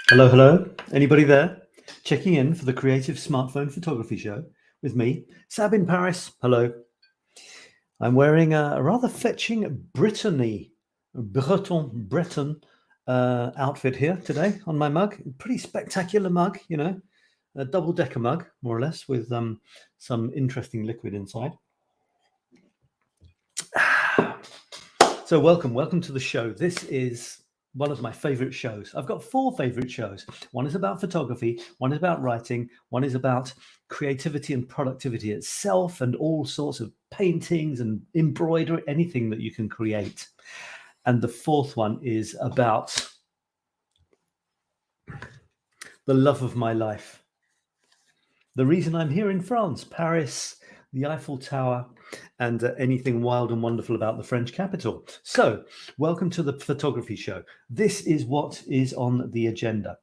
Hello, hello. Anybody there? Checking in for the Creative Smartphone Photography Show with me, Sab in Paris. Hello. I'm wearing a rather fetching Breton outfit here today on my mug. Pretty spectacular mug, you know, a double-decker mug, more or less, with some interesting liquid inside. So welcome to the show. This is one of my favorite shows. I've got 4 favorite shows. One is about photography, one is about writing, one is about creativity and productivity itself and all sorts of paintings and embroidery, anything that you can create. And the 4th one is about the love of my life. The reason I'm here in France, Paris, the Eiffel Tower, and anything wild and wonderful about the French capital. So, welcome to the photography show. This is what is on the agenda.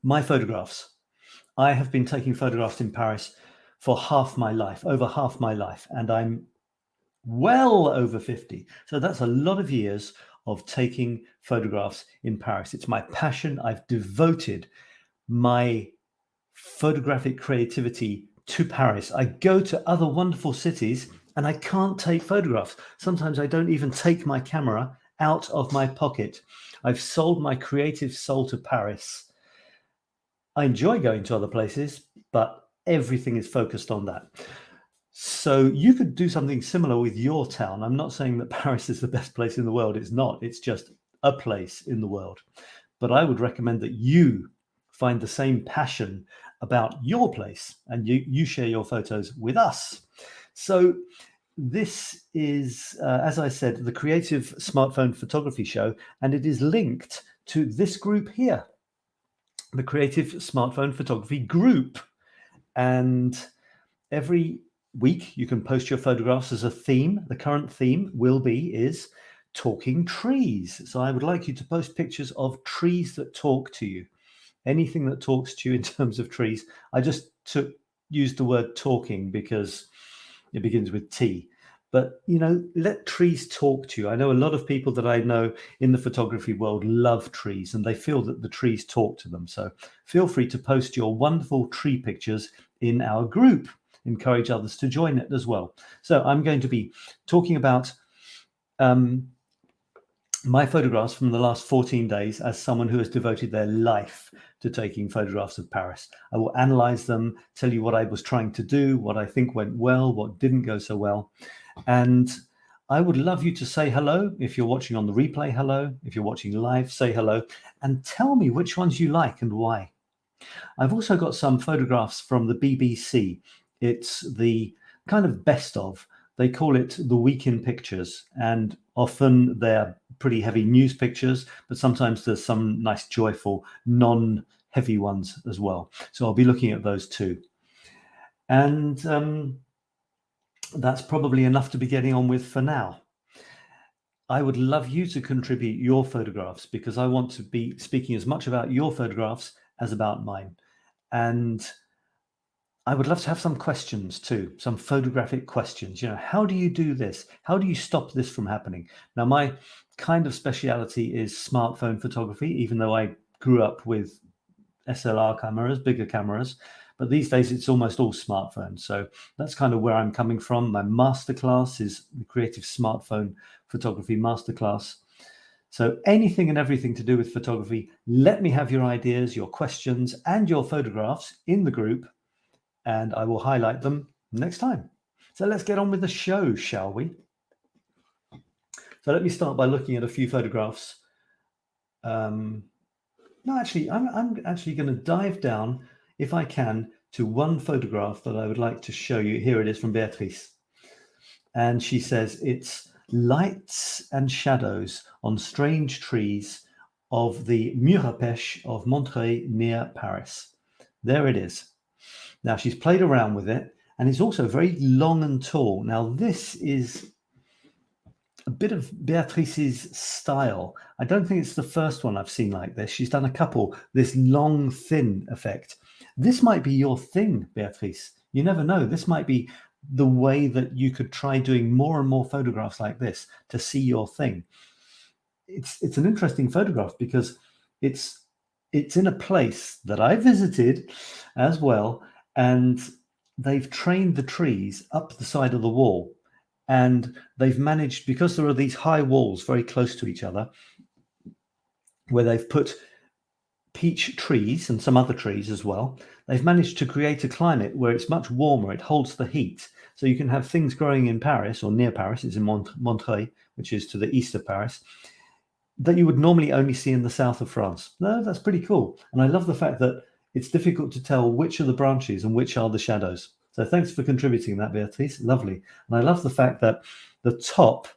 My photographs. I have been taking photographs in Paris for half my life, over half my life, and I'm well over 50. So that's a lot of years of taking photographs in Paris. It's my passion. I've devoted my photographic creativity to Paris. I go to other wonderful cities and I can't take photographs. Sometimes I don't even take my camera out of my pocket. I've sold my creative soul to Paris. I enjoy going to other places, but everything is focused on that. So you could do something similar with your town. I'm not saying that Paris is the best place in the world. It's not. It's just a place in the world. But I would recommend that you find the same passion about your place and you share your photos with us. So this is, as I said, the Creative Smartphone Photography Show, and it is linked to this group here, the Creative Smartphone Photography Group. And every week you can post your photographs as a theme. The current theme is talking trees. So I would like you to post pictures of trees that talk to you. Anything that talks to you in terms of trees. I just used the word talking because it begins with T. But, you know, let trees talk to you. I know a lot of people that I know in the photography world love trees and they feel that the trees talk to them. So feel free to post your wonderful tree pictures in our group. Encourage others to join it as well. So I'm going to be talking about my photographs from the last 14 days as someone who has devoted their life to taking photographs of Paris. I will analyze them, tell you what I was trying to do, what I think went well, what didn't go so well. And I would love you to say hello. If you're watching on the replay, hello. If you're watching live, say hello and tell me which ones you like and why. I've also got some photographs from the BBC. It's the kind of best of. They call it the week in pictures, and often they're pretty heavy news pictures, but sometimes there's some nice, joyful, non-heavy ones as well. So I'll be looking at those too. And that's probably enough to be getting on with for now. I would love you to contribute your photographs because I want to be speaking as much about your photographs as about mine. And I would love to have some questions too, some photographic questions. You know, how do you do this? How do you stop this from happening? Now, my kind of speciality is smartphone photography, even though I grew up with SLR cameras, bigger cameras. But these days, it's almost all smartphones. So that's kind of where I'm coming from. My masterclass is the Creative Smartphone Photography Masterclass. So anything and everything to do with photography, let me have your ideas, your questions, and your photographs in the group. And I will highlight them next time. So let's get on with the show, shall we? So let me start by looking at a few photographs. No, actually, I'm actually going to dive down, if I can, to one photograph that I would like to show you. Here it is from Beatrice. And she says it's lights and shadows on strange trees of the mur à pêche of Montreuil near Paris. There it is. Now, she's played around with it, and it's also very long and tall. Now, this is a bit of Beatrice's style. I don't think it's the first one I've seen like this. She's done a couple, this long, thin effect. This might be your thing, Beatrice. You never know. This might be the way that you could try doing more and more photographs like this to see your thing. it's an interesting photograph because it's in a place that I visited as well, and they've trained the trees up the side of the wall, and they've managed, because there are these high walls very close to each other, where they've put peach trees and some other trees as well. They've managed to create a climate where it's much warmer, it holds the heat. So you can have things growing in Paris or near Paris, it's in Montreuil, which is to the east of Paris, that you would normally only see in the south of France. No, that's pretty cool. And I love the fact that it's difficult to tell which are the branches and which are the shadows. So thanks for contributing that, Beatrice. Lovely. And I love the fact that the top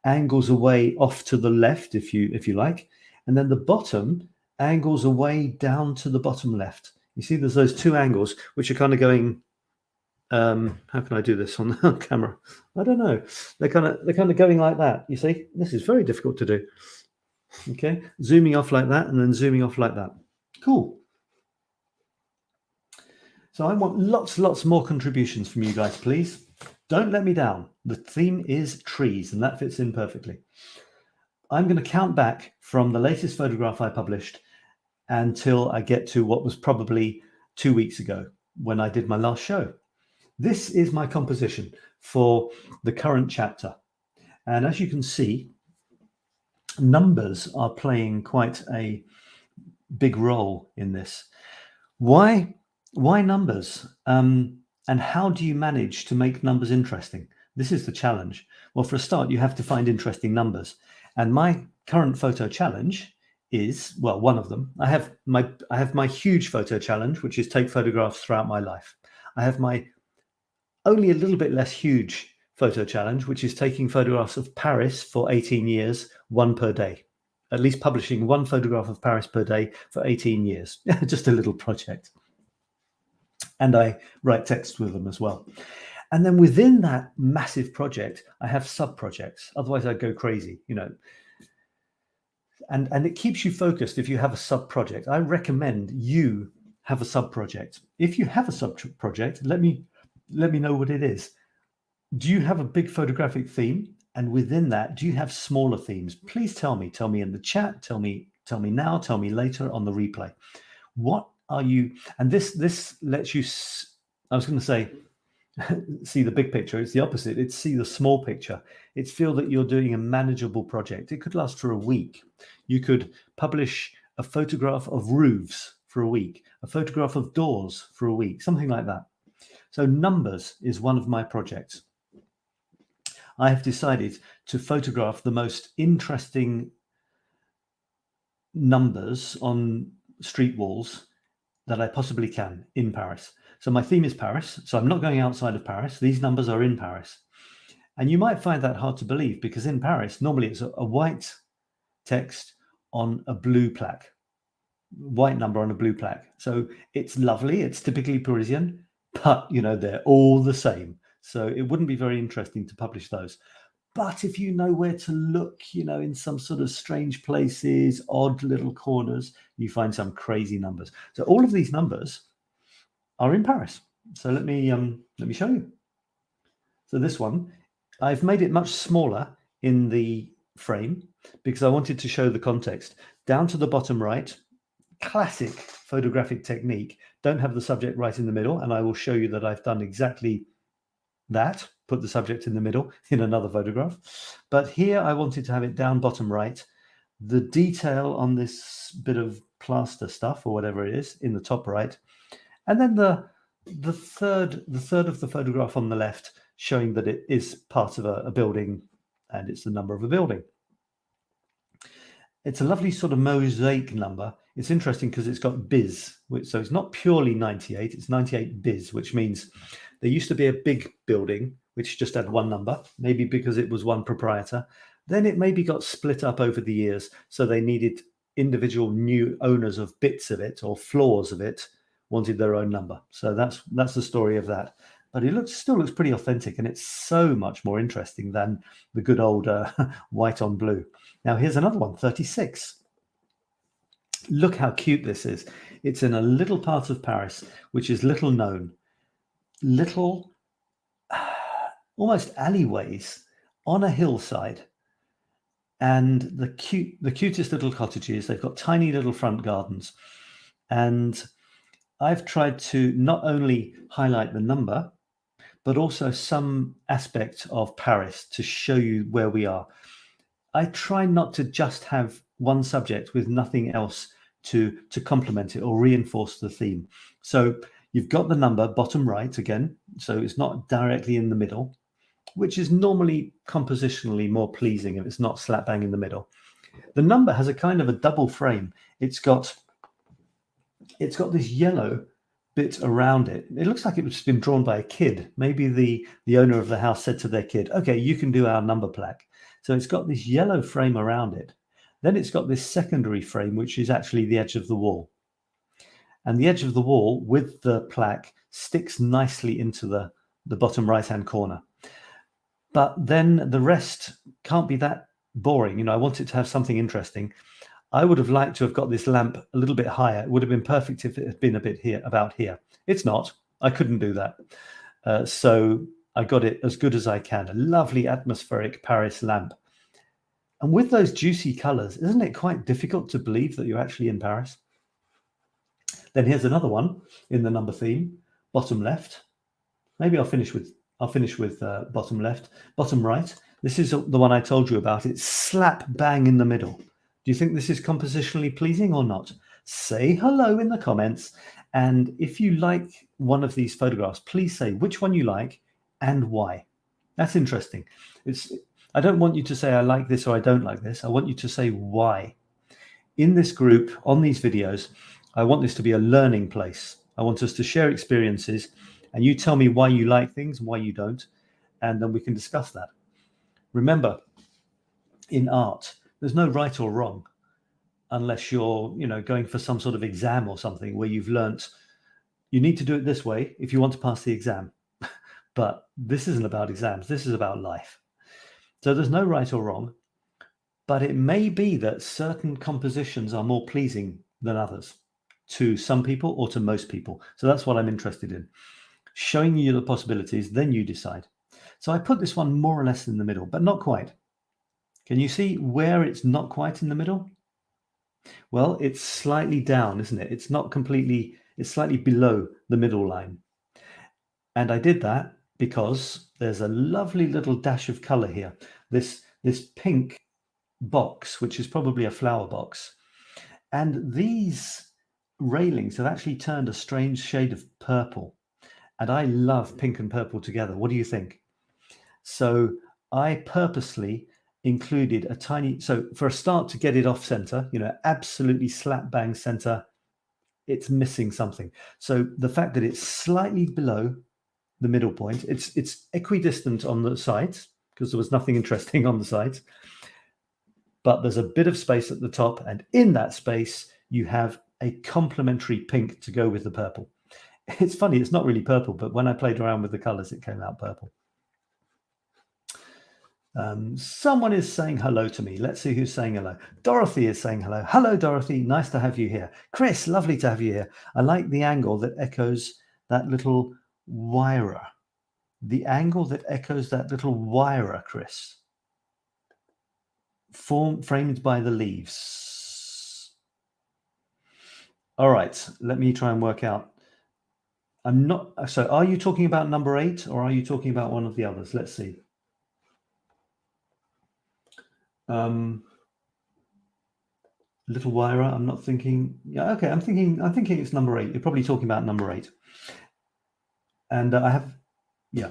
angles away off to the left, if you like, and then the bottom angles away down to the bottom left. You see, there's those two angles which are kind of going. How can I do this on the camera? I don't know. They're kind of going like that. You see, this is very difficult to do. Okay, zooming off like that and then zooming off like that. Cool. So I want lots more contributions from you guys, please. Don't let me down. The theme is trees, and that fits in perfectly. I'm going to count back from the latest photograph I published until I get to what was probably 2 weeks ago when I did my last show. This is my composition for the current chapter. And as you can see, numbers are playing quite a big role in this. Why numbers? And how do you manage to make numbers interesting? This is the challenge. Well, for a start, you have to find interesting numbers. And my current photo challenge is, well, one of them. I have my huge photo challenge, which is take photographs throughout my life. I have my only a little bit less huge photo challenge, which is taking photographs of Paris for 18 years, one per day, at least publishing one photograph of Paris per day for 18 years. Just a little project. And I write text with them as well. And then within that massive project, I have sub-projects. Otherwise, I'd go crazy, you know. And it keeps you focused if you have a sub-project. I recommend you have a sub-project. If you have a sub-project, let me know what it is. Do you have a big photographic theme? And within that, do you have smaller themes? Please tell me. Tell me in the chat. Tell me now. Tell me later on the replay. What are you? And this lets you. I was going to say, see the big picture. It's the opposite. It's see the small picture. It's feel that you're doing a manageable project. It could last for a week. You could publish a photograph of roofs for a week, a photograph of doors for a week, something like that. So numbers is one of my projects. I have decided to photograph the most interesting numbers on street walls that I possibly can in Paris. So my theme is Paris. So I'm not going outside of Paris. These numbers are in Paris. And you might find that hard to believe because in Paris, normally it's a white text on a blue plaque, white number on a blue plaque. So it's lovely. It's typically Parisian, but you know, they're all the same. So it wouldn't be very interesting to publish those. But if you know where to look, you know, in some sort of strange places, odd little corners, you find some crazy numbers. So all of these numbers are in Paris. So let me show you. So this one, I've made it much smaller in the frame because I wanted to show the context. Down to the bottom right, classic photographic technique. Don't have the subject right in the middle, and I will show you that I've done exactly that, put the subject in the middle in another photograph. But here I wanted to have it down bottom right. The detail on this bit of plaster stuff or whatever it is in the top right. And then the third of the photograph on the left showing that it is part of a building and it's the number of a building. It's a lovely sort of mosaic number. It's interesting because it's got bis, so it's not purely 98, it's 98 bis, which means there used to be a big building which just had one number, maybe because it was one proprietor. Then it maybe got split up over the years, so they needed individual new owners of bits of it or floors of it wanted their own number. So that's the story of that. But it still looks pretty authentic, and it's so much more interesting than the good old white on blue. Now here's another one, 36. Look how cute this is. It's in a little part of Paris, which is little known. Little, almost alleyways on a hillside. and the cutest little cottages. They've got tiny little front gardens, and I've tried to not only highlight the number, but also some aspect of Paris to show you where we are. I try not to just have one subject with nothing else to complement it or reinforce the theme. So you've got the number bottom right again, so it's not directly in the middle, which is normally compositionally more pleasing if it's not slap bang in the middle. The number has a kind of a double frame. It's got this yellow bit around it. It looks like it was been drawn by a kid. Maybe the owner of the house said to their kid, okay, you can do our number plaque. So it's got this yellow frame around it. Then it's got this secondary frame, which is actually the edge of the wall. And the edge of the wall with the plaque sticks nicely into the bottom right-hand corner. But then the rest can't be that boring. You know, I want it to have something interesting. I would have liked to have got this lamp a little bit higher. It would have been perfect if it had been a bit here, about here. It's not. I couldn't do that. So I got it as good as I can. A lovely atmospheric Paris lamp. And with those juicy colors, isn't it quite difficult to believe that you're actually in Paris? Then here's another one in the number theme, bottom left. Maybe I'll finish with bottom left. Bottom right. This is the one I told you about. It's slap bang in the middle. Do you think this is compositionally pleasing or not? Say hello in the comments. And if you like one of these photographs, please say which one you like and why. That's interesting. I don't want you to say I like this or I don't like this. I want you to say why. In this group, on these videos, I want this to be a learning place. I want us to share experiences, and you tell me why you like things and why you don't, and then we can discuss that. Remember, in art, there's no right or wrong, unless you're, going for some sort of exam or something where you've learnt you need to do it this way if you want to pass the exam. But this isn't about exams. This is about life. So there's no right or wrong, but it may be that certain compositions are more pleasing than others to some people or to most people. So that's what I'm interested in. Showing you the possibilities, then you decide. So I put this one more or less in the middle, but not quite. Can you see where it's not quite in the middle? Well, it's slightly down, isn't it? It's not completely, it's slightly below the middle line. And I did that because there's a lovely little dash of color here. This pink box, which is probably a flower box. And these railings have actually turned a strange shade of purple. And I love pink and purple together. What do you think? So I purposely included a tiny, so for a start, to get it off center, absolutely slap bang center, it's missing something. So the fact that it's slightly below the middle point, it's equidistant on the sides because there was nothing interesting on the sides, but there's a bit of space at the top, and in that space you have a complementary pink to go with the purple. It's funny, it's not really purple, but when I played around with the colors, it came out purple. Someone is saying hello to me. Let's see who's saying hello. Dorothy is saying hello. Hello, Dorothy. Nice to have you here. Chris, lovely to have you here. I like the angle that echoes that little 𝗧𝗪. The angle that echoes that little 𝗧𝗪, Chris. Framed by the leaves. All right, let me try and work out. So are you talking about number 8 or are you talking about one of the others? Let's see. Little 𝗧𝗪, I'm not thinking. Yeah, okay, I'm thinking it's number 8. You're probably talking about number 8. And I have, yeah.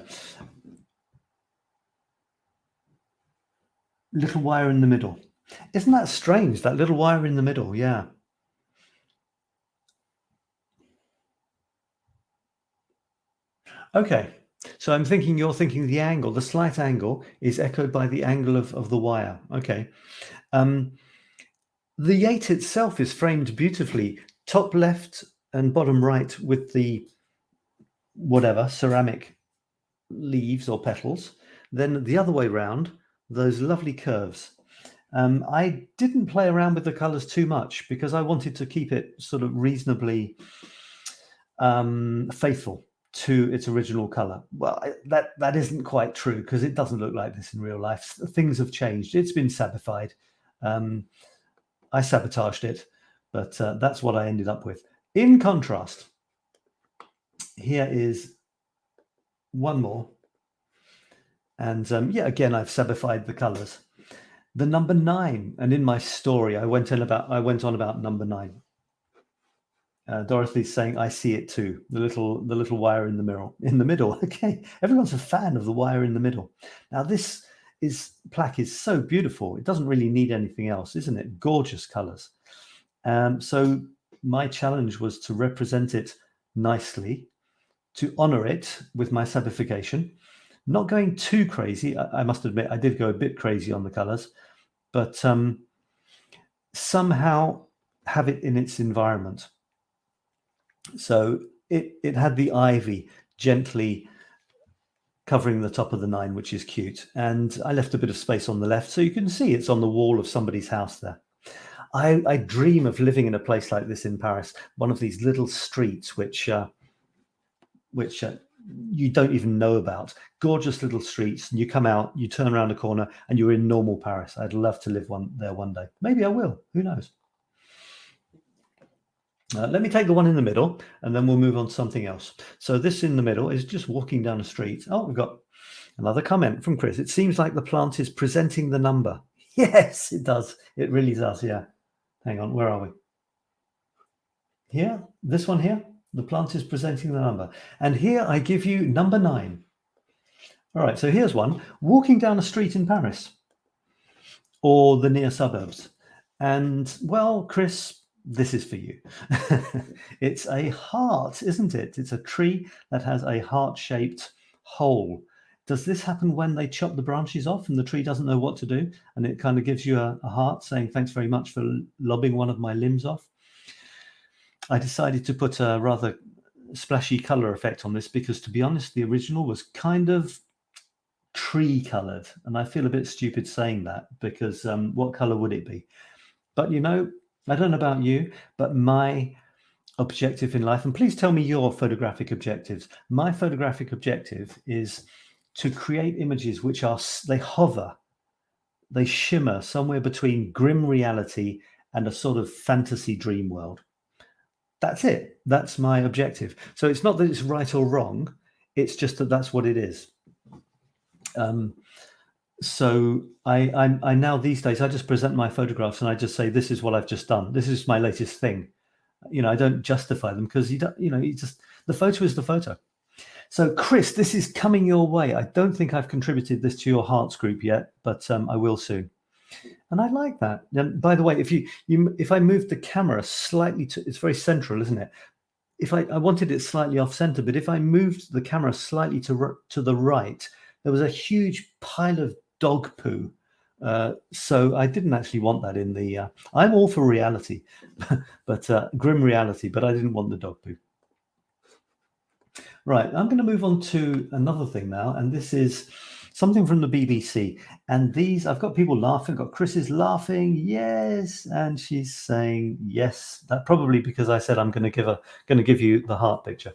Little 𝗧𝗪 in the middle. Isn't that strange? That little 𝗧𝗪 in the middle, yeah. Okay, so I'm thinking you're thinking the angle, the slight angle is echoed by the angle of the 𝗧𝗪. Okay. The 8 itself is framed beautifully, top left and bottom right with the whatever, ceramic leaves or petals. Then the other way round, those lovely curves. I didn't play around with the colors too much because I wanted to keep it sort of reasonably faithful to its original color. Well, that isn't quite true, because it doesn't look like this in real life. Things have changed. It's been sabified. I sabotaged it, but that's what I ended up with. In contrast, here is one more. And yeah, again, I've sabified the colors. The number 9, and in my story, I went on about number 9. Dorothy's saying, "I see it too." The little wire in the middle. Okay, everyone's a fan of the wire in the middle. Now this plaque is so beautiful. It doesn't really need anything else, isn't it? Gorgeous colors. So my challenge was to represent it nicely, to honor it with my sabification, not going too crazy. I must admit, I did go a bit crazy on the colors, but somehow have it in its environment. So it had the ivy gently covering the top of the 9, which is cute. And I left a bit of space on the left, so you can see it's on the wall of somebody's house there. I dream of living in a place like this in Paris, one of these little streets which you don't even know about. Gorgeous little streets, and you come out, you turn around a corner, and you're in normal Paris. I'd love to live there one day. Maybe I will. Who knows? Let me take the one in the middle, and then we'll move on to something else. So this in the middle is just walking down the street. Oh, we've got another comment from Chris. "It seems like the plant is presenting the number." Yes, it does. It really does. Yeah. Hang on. Where are we? Here? This one here? The plant is presenting the number. And here I give you number 9. All right. So here's one. Walking down a street in Paris or the near suburbs. And, well, Chris, this is for you. It's a heart, isn't it? It's a tree that has a heart-shaped hole. Does this happen when they chop the branches off and the tree doesn't know what to do, and it kind of gives you a heart saying, "Thanks very much for lobbing one of my limbs off"? I decided to put a rather splashy color effect on this because, to be honest, the original was kind of tree colored, and I feel a bit stupid saying that because what color would it be? But you know, I don't know about you, but my objective in life, and please tell me your photographic objectives. My photographic objective is to create images which they hover, they shimmer somewhere between grim reality and a sort of fantasy dream world. That's it. That's my objective. So it's not that it's right or wrong. It's just that that's what it is. So I now these days, I just present my photographs and I just say, "This is what I've just done. This is my latest thing." You know, I don't justify them because the photo is the photo. So Chris, this is coming your way. I don't think I've contributed this to your hearts group yet, but I will soon. And I like that. And by the way, if I moved the camera slightly it's very central, isn't it? If I wanted it slightly off center, but if I moved the camera slightly to the right, there was a huge pile of dog poo. So I didn't actually want that in the. I'm all for reality, but grim reality. But I didn't want the dog poo. Right, I'm going to move on to another thing now, and this is something from the BBC. And these, I've got people laughing. I've got Chris is laughing, yes, and she's saying yes. That probably because I said I'm going to give you the heart picture.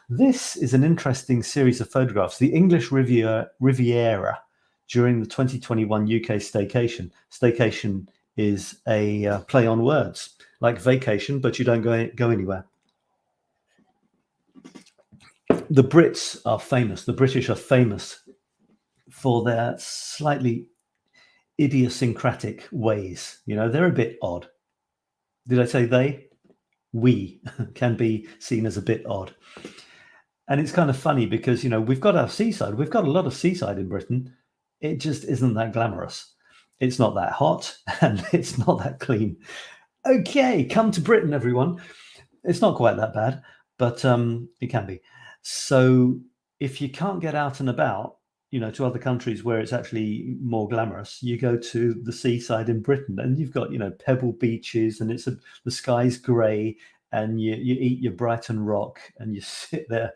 This is an interesting series of photographs. The English Riviera during the 2021 UK staycation. Staycation is a play on words, like vacation, but you don't go anywhere. The Brits are famous. The British are famous for their slightly idiosyncratic ways. You know, they're a bit odd. Did I say they? We can be seen as a bit odd. And it's kind of funny because, you know, we've got our seaside. We've got a lot of seaside in Britain. It just isn't that glamorous. It's not that hot and it's not that clean. Okay, come to Britain, everyone. It's not quite that bad, but it can be. So if you can't get out and about, you know, to other countries where it's actually more glamorous, you go to the seaside in Britain and you've got, you know, pebble beaches and the sky's grey and you eat your Brighton rock and you sit there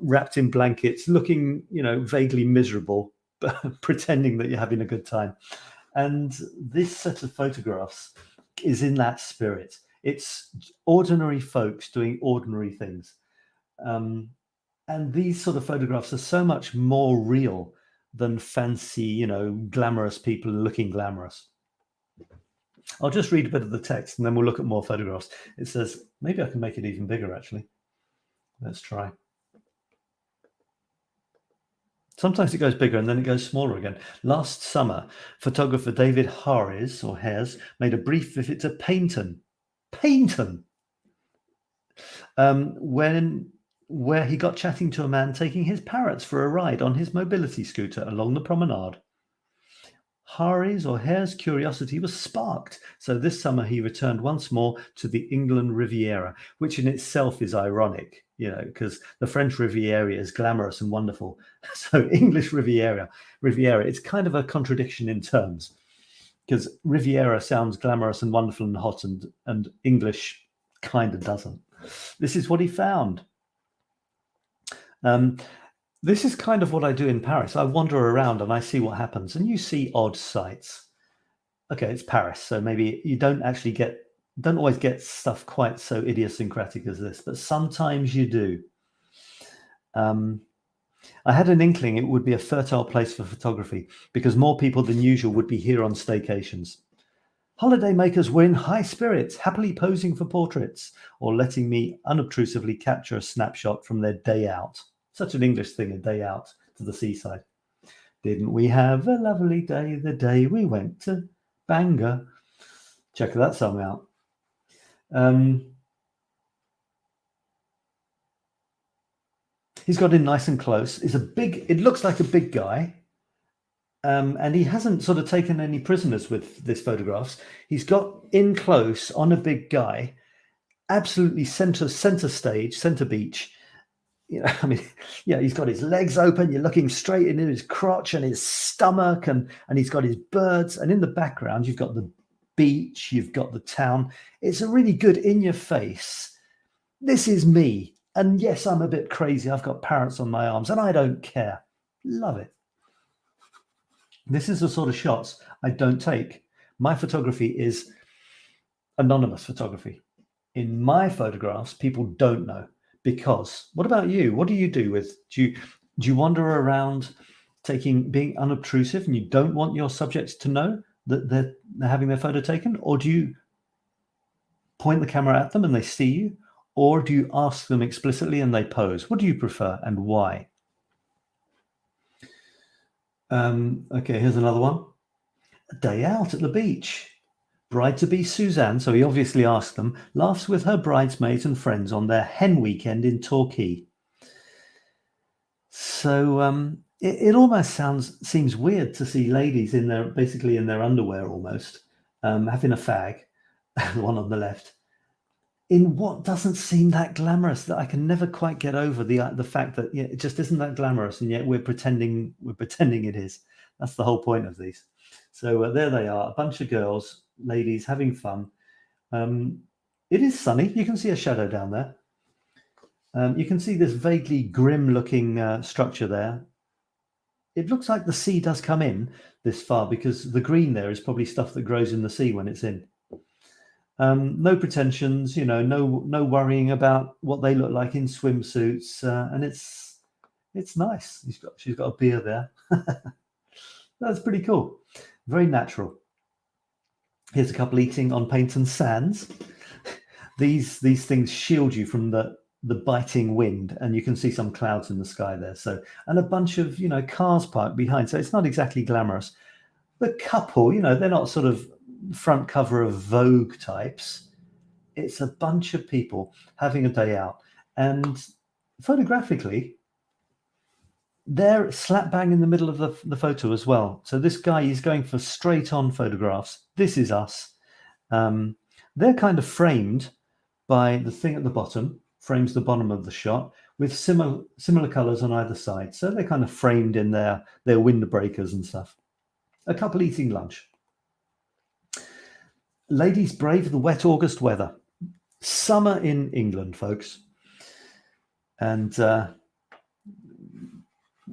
wrapped in blankets looking, you know, vaguely miserable, but pretending that you're having a good time. And this set of photographs is in that spirit. It's ordinary folks doing ordinary things. And these sort of photographs are so much more real than fancy, glamorous people looking glamorous. I'll just read a bit of the text and then we'll look at more photographs. It says, maybe I can make it even bigger actually. Let's try. Sometimes it goes bigger and then it goes smaller again. Last summer, photographer David Hares made a brief visit to Paignton, where he got chatting to a man taking his parrots for a ride on his mobility scooter along the promenade. Hares' curiosity was sparked, so this summer he returned once more to the England Riviera, which in itself is ironic, because the French Riviera is glamorous and wonderful. So English Riviera, it's kind of a contradiction in terms, because Riviera sounds glamorous and wonderful and hot, and English kind of doesn't. This is what he found. This is kind of what I do in Paris. I wander around and I see what happens, and you see odd sights. Okay, it's Paris, so maybe you don't always get stuff quite so idiosyncratic as this, but sometimes you do. I had an inkling it would be a fertile place for photography because more people than usual would be here on staycations. Holiday makers were in high spirits, happily posing for portraits or letting me unobtrusively capture a snapshot from their day out. Such an English thing, a day out to the seaside. Didn't we have a lovely day the day we went to Bangor? Check that song out. He's got in nice and close. It looks like a big guy. And he hasn't sort of taken any prisoners with this photographs. He's got in close on a big guy, absolutely center stage, center beach. He's got his legs open. You're looking straight into his crotch and his stomach, and he's got his birds. And in the background, you've got the beach, you've got the town. It's a really good in your face. This is me. And yes, I'm a bit crazy. I've got parrots on my arms and I don't care. Love it. This is the sort of shots I don't take. My photography is anonymous photography. In my photographs, people don't know. Because what about you? What do you do do you wander around being unobtrusive and you don't want your subjects to know that they're having their photo taken? Or do you point the camera at them and they see you? Or do you ask them explicitly and they pose? What do you prefer and why? Okay, here's another one. A day out at the beach. Bride-to-be Suzanne, so he obviously asked them, laughs with her bridesmaids and friends on their hen weekend in Torquay. So it almost seems weird to see ladies basically in their underwear almost, having a fag, the one on the left, in what doesn't seem that glamorous. That I can never quite get over the fact that it just isn't that glamorous, and yet we're pretending it is. That's the whole point of these. So there they are, a bunch of girls, ladies having fun. It is sunny. You can see a shadow down there. You can see this vaguely grim looking structure there. It looks like the sea does come in this far because the green there is probably stuff that grows in the sea when it's in. No pretensions, no worrying about what they look like in swimsuits, and it's nice. She's got a beer there. That's pretty cool. Very natural. Here's a couple eating on Paignton Sands. These things shield you from the biting wind, and you can see some clouds in the sky there. So, and a bunch of cars parked behind. So it's not exactly glamorous. The couple, they're not sort of front cover of Vogue types. It's a bunch of people having a day out, and photographically, they're slap bang in the middle of the photo as well. So this guy is going for straight on photographs. This is us. They're kind of framed by the thing at the bottom, frames the bottom of the shot with similar colors on either side. So they're kind of framed in their windbreakers and stuff. A couple eating lunch. Ladies brave the wet August weather. Summer in England, folks. And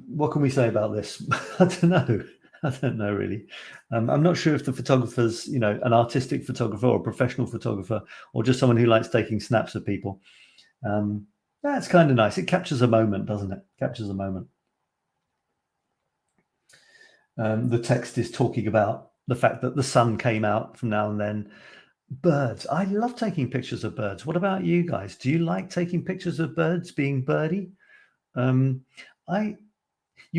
what can we say about this? I don't know really. I'm not sure if the photographer's, an artistic photographer or a professional photographer or just someone who likes taking snaps of people. That's kind of nice. It captures a moment, doesn't it? Captures a moment. The text is talking about the fact that the sun came out from now and then. Birds. I love taking pictures of birds. What about you guys? Do you like taking pictures of birds, being birdie? You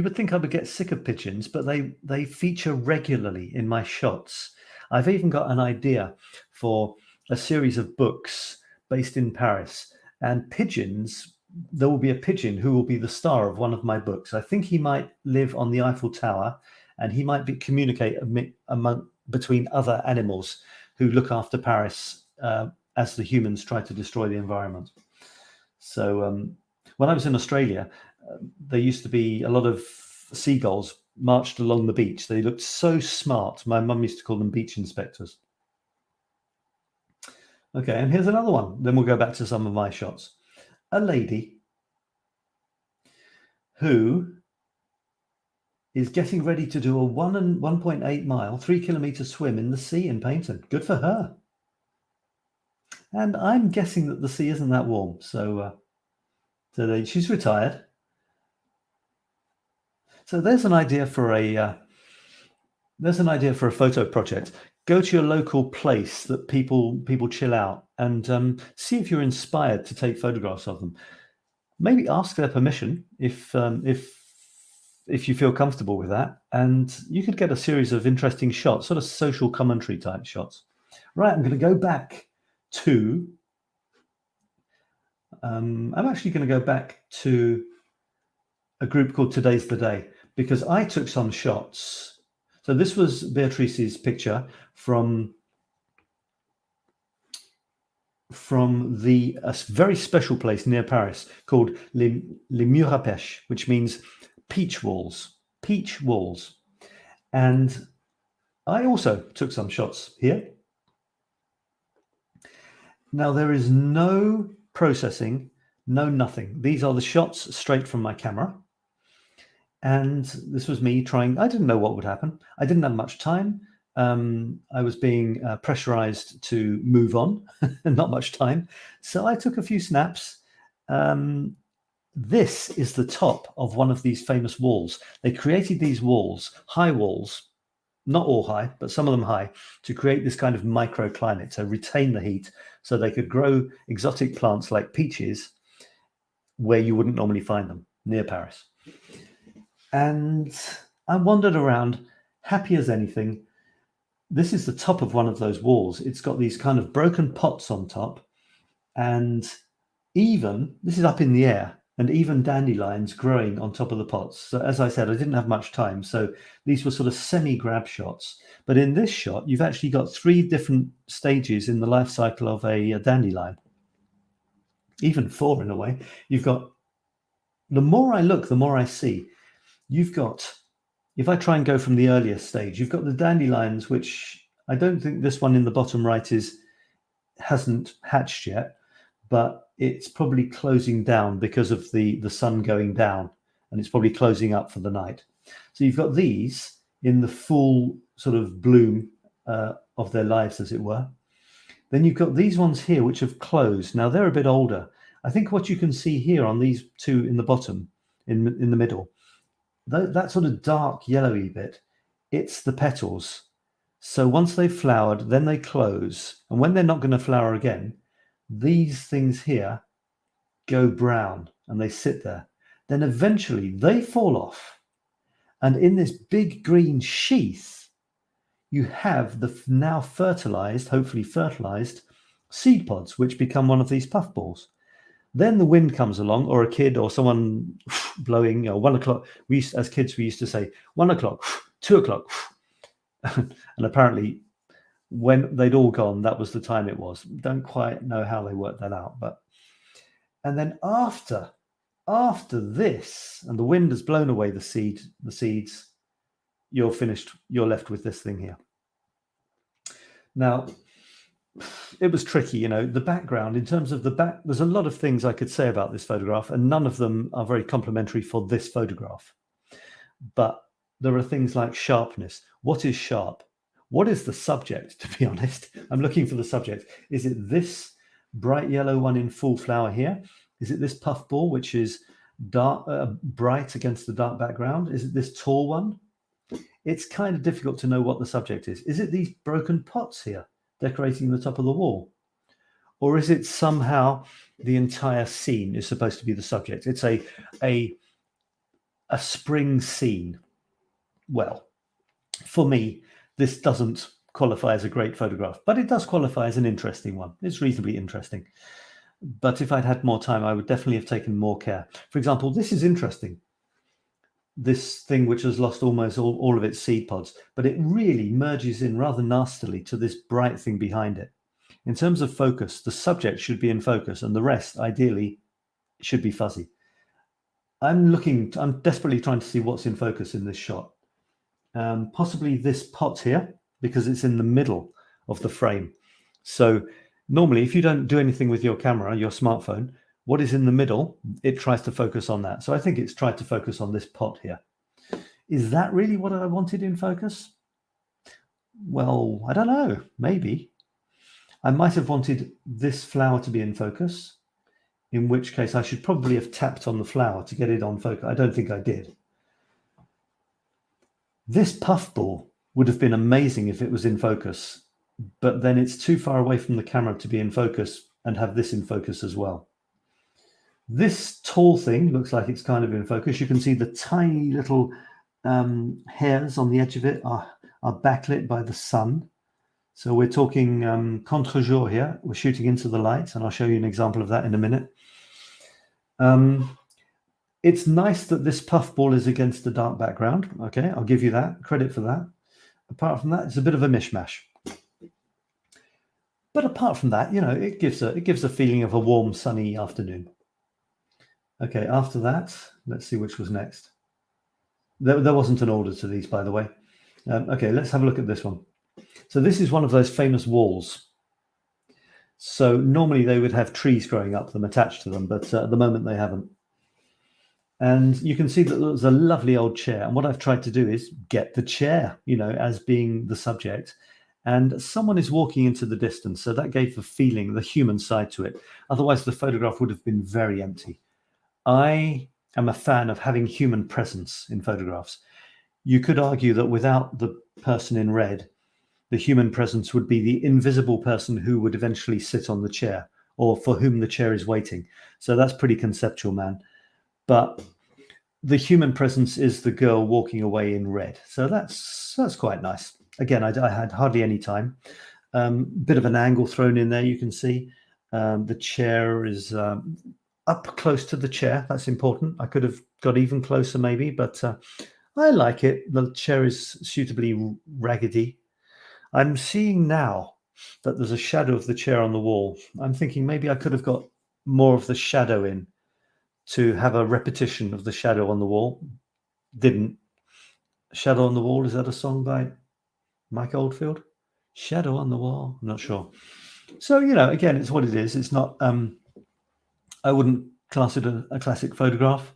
would think I would get sick of pigeons, but they feature regularly in my shots. I've even got an idea for a series of books based in Paris, and pigeons, there will be a pigeon who will be the star of one of my books. I think he might live on the Eiffel Tower, and he might communicate between other animals who look after Paris as the humans try to destroy the environment. So when I was in Australia, there used to be a lot of seagulls marched along the beach. They looked so smart. My mum used to call them beach inspectors. Okay, and here's another one. Then we'll go back to some of my shots. A lady who is getting ready to do a 1.8 mile, 3 kilometer swim in the sea in Paignton. Good for her. And I'm guessing that the sea isn't that warm. So she's retired. So there's an idea for a photo project. Go to your local place that people chill out, and see if you're inspired to take photographs of them. Maybe ask their permission if you feel comfortable with that, and you could get a series of interesting shots, sort of social commentary type shots. Right, I'm going to go back to. I'm actually going to go back to a group called Today's the Day, because I took some shots. So this was Beatrice's picture from a very special place near Paris called Les Murs à Pêche, which means peach walls. Peach walls. And I also took some shots here. Now there is no processing, no nothing. These are the shots straight from my camera. And this was me trying. I didn't know what would happen. I didn't have much time. I was being pressurized to move on, not much time. So I took a few snaps. This is the top of one of these famous walls. They created these walls, high walls, not all high, but some of them high, to create this kind of microclimate, to retain the heat so they could grow exotic plants like peaches where you wouldn't normally find them, near Paris. And I wandered around, happy as anything. This is the top of one of those walls. It's got these kind of broken pots on top, and this is up in the air, and even dandelions growing on top of the pots. So as I said, I didn't have much time, so these were sort of semi-grab shots. But in this shot, you've actually got 3 different stages in the life cycle of a dandelion. Even 4 in a way. You've got, the more I look, the more I see. You've got, if I try and go from the earlier stage, you've got the dandelions, which I don't think this one in the bottom right hasn't hatched yet, but it's probably closing down because of the sun going down, and it's probably closing up for the night. So you've got these in the full sort of bloom of their lives, as it were. Then you've got these ones here, which have closed. Now they're a bit older. I think what you can see here on these 2 in the bottom, in the middle, that sort of dark yellowy bit, it's the petals. So once they've flowered, then they close. And when they're not going to flower again, these things here go brown and they sit there. Then eventually they fall off. And in this big green sheath, you have the now fertilized, hopefully fertilized, seed pods, which become one of these puffballs. Then the wind comes along, or a kid or someone blowing, 1 o'clock. As kids, we used to say 1 o'clock, 2 o'clock. And apparently when they'd all gone, that was the time it was. Don't quite know how they worked that out. And then after this, and the wind has blown away the seeds, you're finished. You're left with this thing here. Now, it was tricky, the background, in terms of the back, there's a lot of things I could say about this photograph, and none of them are very complimentary for this photograph. But there are things like sharpness. What is sharp? What is the subject, to be honest? I'm looking for the subject. Is it this bright yellow one in full flower here? Is it this puffball, which is dark, bright against the dark background? Is it this tall one? It's kind of difficult to know what the subject is. Is it these broken pots here decorating the top of the wall? Or is it somehow the entire scene is supposed to be the subject? It's a spring scene. Well, for me, this doesn't qualify as a great photograph, but it does qualify as an interesting one. It's reasonably interesting. But if I'd had more time, I would definitely have taken more care. For example, this is interesting. This thing which has lost almost all of its seed pods, but it really merges in rather nastily to this bright thing behind it. In terms of focus, the subject should be in focus and the rest, ideally, should be fuzzy. I'm desperately trying to see what's in focus in this shot. Possibly this pot here, because it's in the middle of the frame. So normally, if you don't do anything with your camera, your smartphone, what is in the middle, it tries to focus on that. So I think it's tried to focus on this pot here. Is that really what I wanted in focus? Well, I don't know, maybe. I might have wanted this flower to be in focus, in which case I should probably have tapped on the flower to get it on focus. I don't think I did. This puffball would have been amazing if it was in focus, but then it's too far away from the camera to be in focus and have this in focus as well. This tall thing looks like it's kind of in focus. You can see the tiny little hairs on the edge of it are backlit by the sun. So we're talking contre-jour here. We're shooting into the light, and I'll show you an example of that in a minute. It's nice that this puffball is against the dark background. Okay, I'll give you that credit for that. Apart from that, it's a bit of a mishmash. But apart from that, you know, it gives a feeling of a warm, sunny afternoon. Okay, after that, let's see which was next. There wasn't an order to these, by the way. Okay, let's have a look at this one. So this is one of those famous walls. So normally they would have trees growing up them attached to them, but at the moment they haven't. And you can see that there's a lovely old chair. And what I've tried to do is get the chair, you know, as being the subject. And someone is walking into the distance. So that gave the feeling, the human side to it. Otherwise, the photograph would have been very empty. I am a fan of having human presence in photographs. You could argue that without the person in red, the human presence would be the invisible person who would eventually sit on the chair or for whom the chair is waiting. So that's pretty conceptual, man. But the human presence is the girl walking away in red. So that's quite nice. Again, I had hardly any time. Bit of an angle thrown in there, you can see. The chair is up close to the chair. That's important. I could have got even closer maybe, but I like it. The chair is suitably raggedy. I'm seeing now that there's a shadow of the chair on the wall. I'm thinking maybe I could have got more of the shadow in to have a repetition of the shadow on the wall. Didn't. Shadow on the Wall, is that a song by Mike Oldfield? Shadow on the Wall, I'm not sure. So, you know, again, it's what it is. It's not, I wouldn't class it a classic photograph.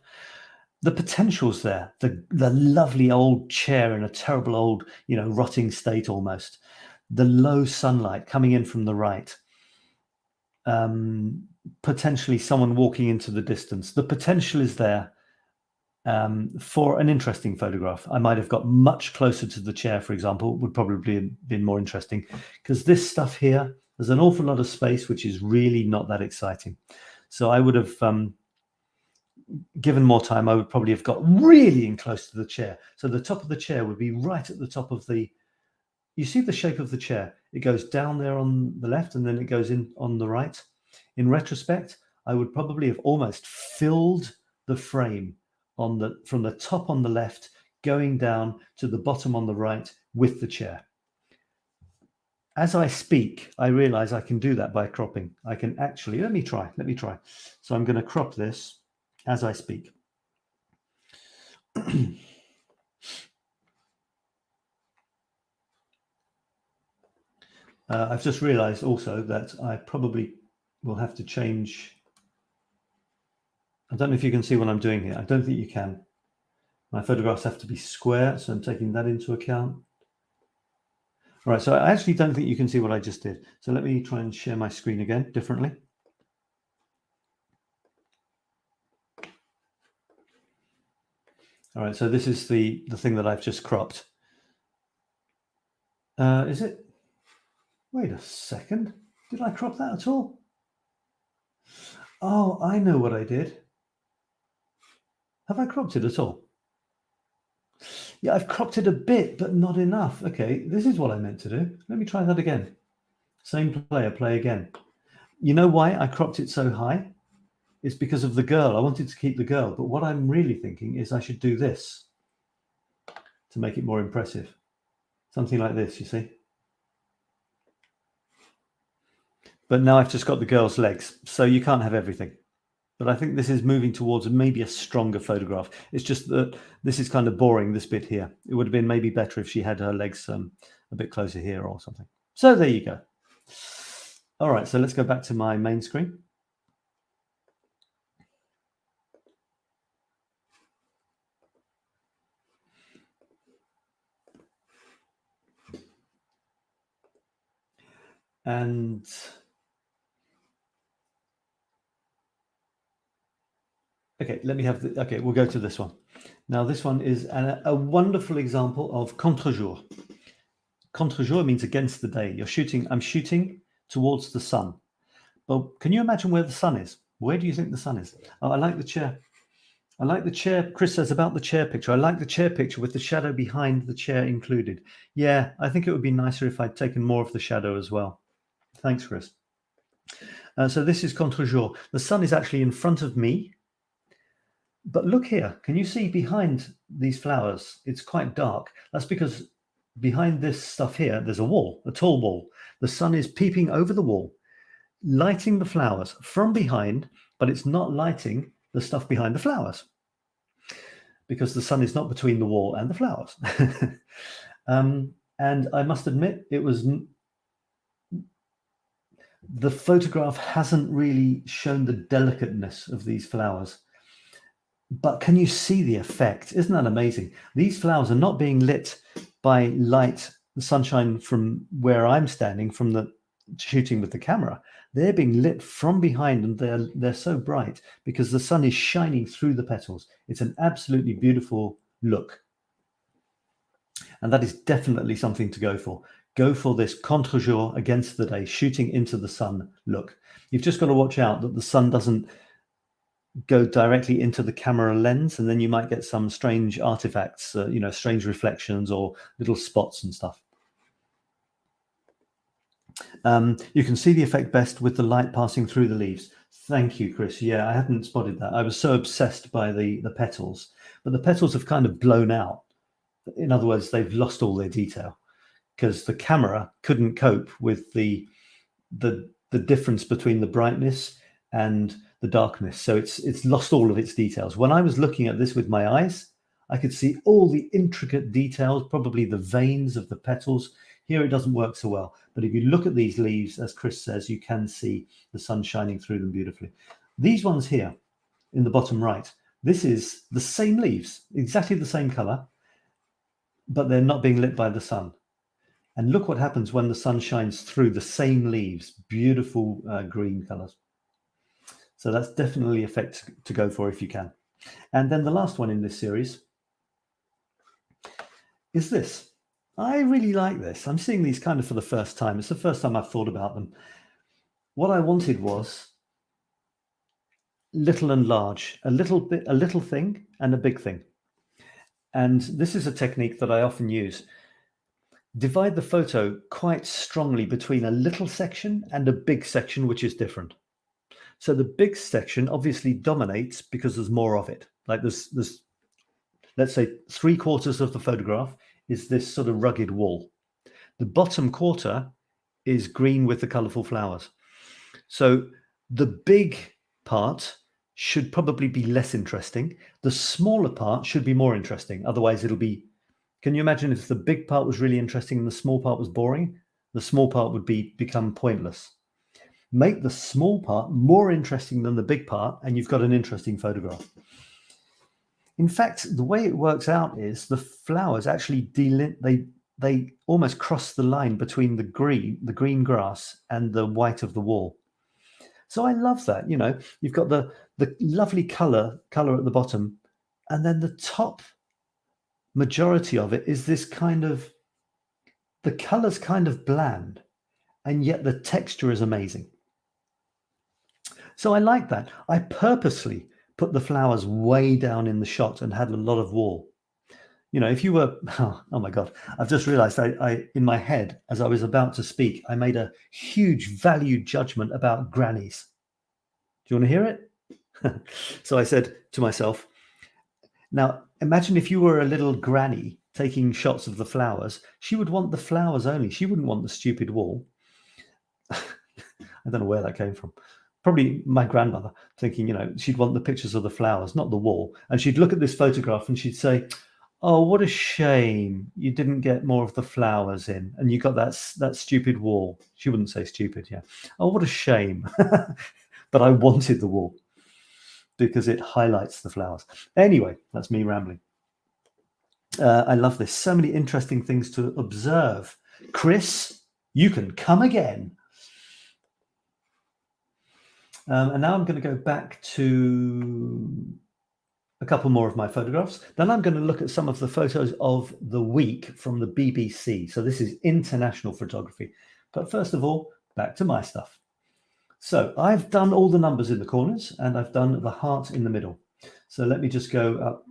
The potential's there. The lovely old chair in a terrible old, you know, rotting state almost. The low sunlight coming in from the right. Potentially someone walking into the distance. The potential is there for an interesting photograph. I might have got much closer to the chair, for example, would probably have been more interesting, because this stuff here, there's an awful lot of space, which is really not that exciting. So I would have, given more time, I would probably have got really in close to the chair. So the top of the chair would be right at the top of the, you see the shape of the chair. It goes down there on the left and then it goes in on the right. In retrospect, I would probably have almost filled the frame from the top on the left, going down to the bottom on the right with the chair. As I speak, I realize I can do that by cropping. I can actually, let me try. So I'm going to crop this as I speak. I've just realized also that I probably will have to change. I don't know if you can see what I'm doing here. I don't think you can. My photographs have to be square, so I'm taking that into account. All right, so I actually don't think you can see what I just did. So let me try and share my screen again differently. All right, so this is the thing that I've just cropped. Is it? Wait a second. Did I crop that at all? Oh, I know what I did. Have I cropped it at all? Yeah, I've cropped it a bit, but not enough. Okay, this is what I meant to do. Let me try that again. Same player, play again. You know why I cropped it so high? It's because of the girl. I wanted to keep the girl, but what I'm really thinking is I should do this to make it more impressive. Something like this, you see? But now I've just got the girl's legs, so you can't have everything. But I think this is moving towards maybe a stronger photograph. It's just that this is kind of boring, this bit here. It would have been maybe better if she had her legs a bit closer here or something. So there you go. All right, so let's go back to my main screen. And okay, let me have the, okay, we'll go to this one. Now, this one is a wonderful example of contre-jour. Contre-jour means against the day. I'm shooting towards the sun. But can you imagine where the sun is? Where do you think the sun is? Oh, I like the chair. I like the chair. Chris says about the chair picture. I like the chair picture with the shadow behind the chair included. Yeah, I think it would be nicer if I'd taken more of the shadow as well. Thanks, Chris. So this is contre-jour. The sun is actually in front of me. But look here. Can you see behind these flowers? It's quite dark. That's because behind this stuff here, there's a wall, a tall wall. The sun is peeping over the wall, lighting the flowers from behind, but it's not lighting the stuff behind the flowers because the sun is not between the wall and the flowers. And I must admit, the photograph hasn't really shown the delicateness of these flowers. But can you see the effect? Isn't that amazing? These flowers are not being lit by light, the sunshine from where I'm standing, from the shooting with the camera. They're being lit from behind, and they're so bright because the sun is shining through the petals. It's an absolutely beautiful look. And that is definitely something to go for. Go for this contre-jour, against the day, shooting into the sun look. You've just got to watch out that the sun doesn't go directly into the camera lens, and then you might get some strange artifacts, strange reflections or little spots and stuff. You can see the effect best with the light passing through the leaves. Thank you, Chris. Yeah, I hadn't spotted that. I was so obsessed by the petals, but the petals have kind of blown out. In other words, they've lost all their detail because the camera couldn't cope with the difference between the brightness and the darkness. So it's lost all of its details. When I was looking at this with my eyes, I could see all the intricate details, probably the veins of the petals. Here it doesn't work so well. But if you look at these leaves, as Chris says, you can see the sun shining through them beautifully. These ones here in the bottom right, this is the same leaves, exactly the same color, but they're not being lit by the sun. And look what happens when the sun shines through the same leaves, beautiful green colors. So that's definitely effect to go for if you can. And then the last one in this series is this. I really like this. I'm seeing these kind of for the first time. It's the first time I've thought about them. What I wanted was little and large, a little thing and a big thing. And this is a technique that I often use. Divide the photo quite strongly between a little section and a big section, which is different. So the big section obviously dominates because there's more of it. Like there's let's say 3/4 of the photograph is this sort of rugged wall. The bottom quarter is green with the colorful flowers. So the big part should probably be less interesting. The smaller part should be more interesting. Otherwise it'll be, can you imagine if the big part was really interesting and the small part was boring? The small part would become pointless. Make the small part more interesting than the big part, and you've got an interesting photograph. In fact, the way it works out is the flowers actually they almost cross the line between the green grass and the white of the wall. So I love that. You've got the lovely color at the bottom, and then the top majority of it is this kind of, the color's kind of bland, and yet the texture is amazing. So I like that. I purposely put the flowers way down in the shot and had a lot of wall. You know, if you were, oh my God, I've just realized I in my head, as I was about to speak, I made a huge value judgment about grannies. Do you want to hear it? So I said to myself, now imagine if you were a little granny taking shots of the flowers. She would want the flowers only. She wouldn't want the stupid wall. I don't know where that came from. Probably my grandmother, thinking, you know, she'd want the pictures of the flowers, not the wall. And she'd look at this photograph and she'd say, oh, what a shame you didn't get more of the flowers in, and you got that stupid wall. She wouldn't say stupid, yeah. Oh, what a shame. But I wanted the wall because it highlights the flowers. Anyway, that's me rambling. I love this. So many interesting things to observe. Chris, you can come again. And now I'm going to go back to a couple more of my photographs. Then I'm going to look at some of the photos of the week from the BBC. So this is international photography. But first of all, back to my stuff. So I've done all the numbers in the corners and I've done the heart in the middle. So let me just go up.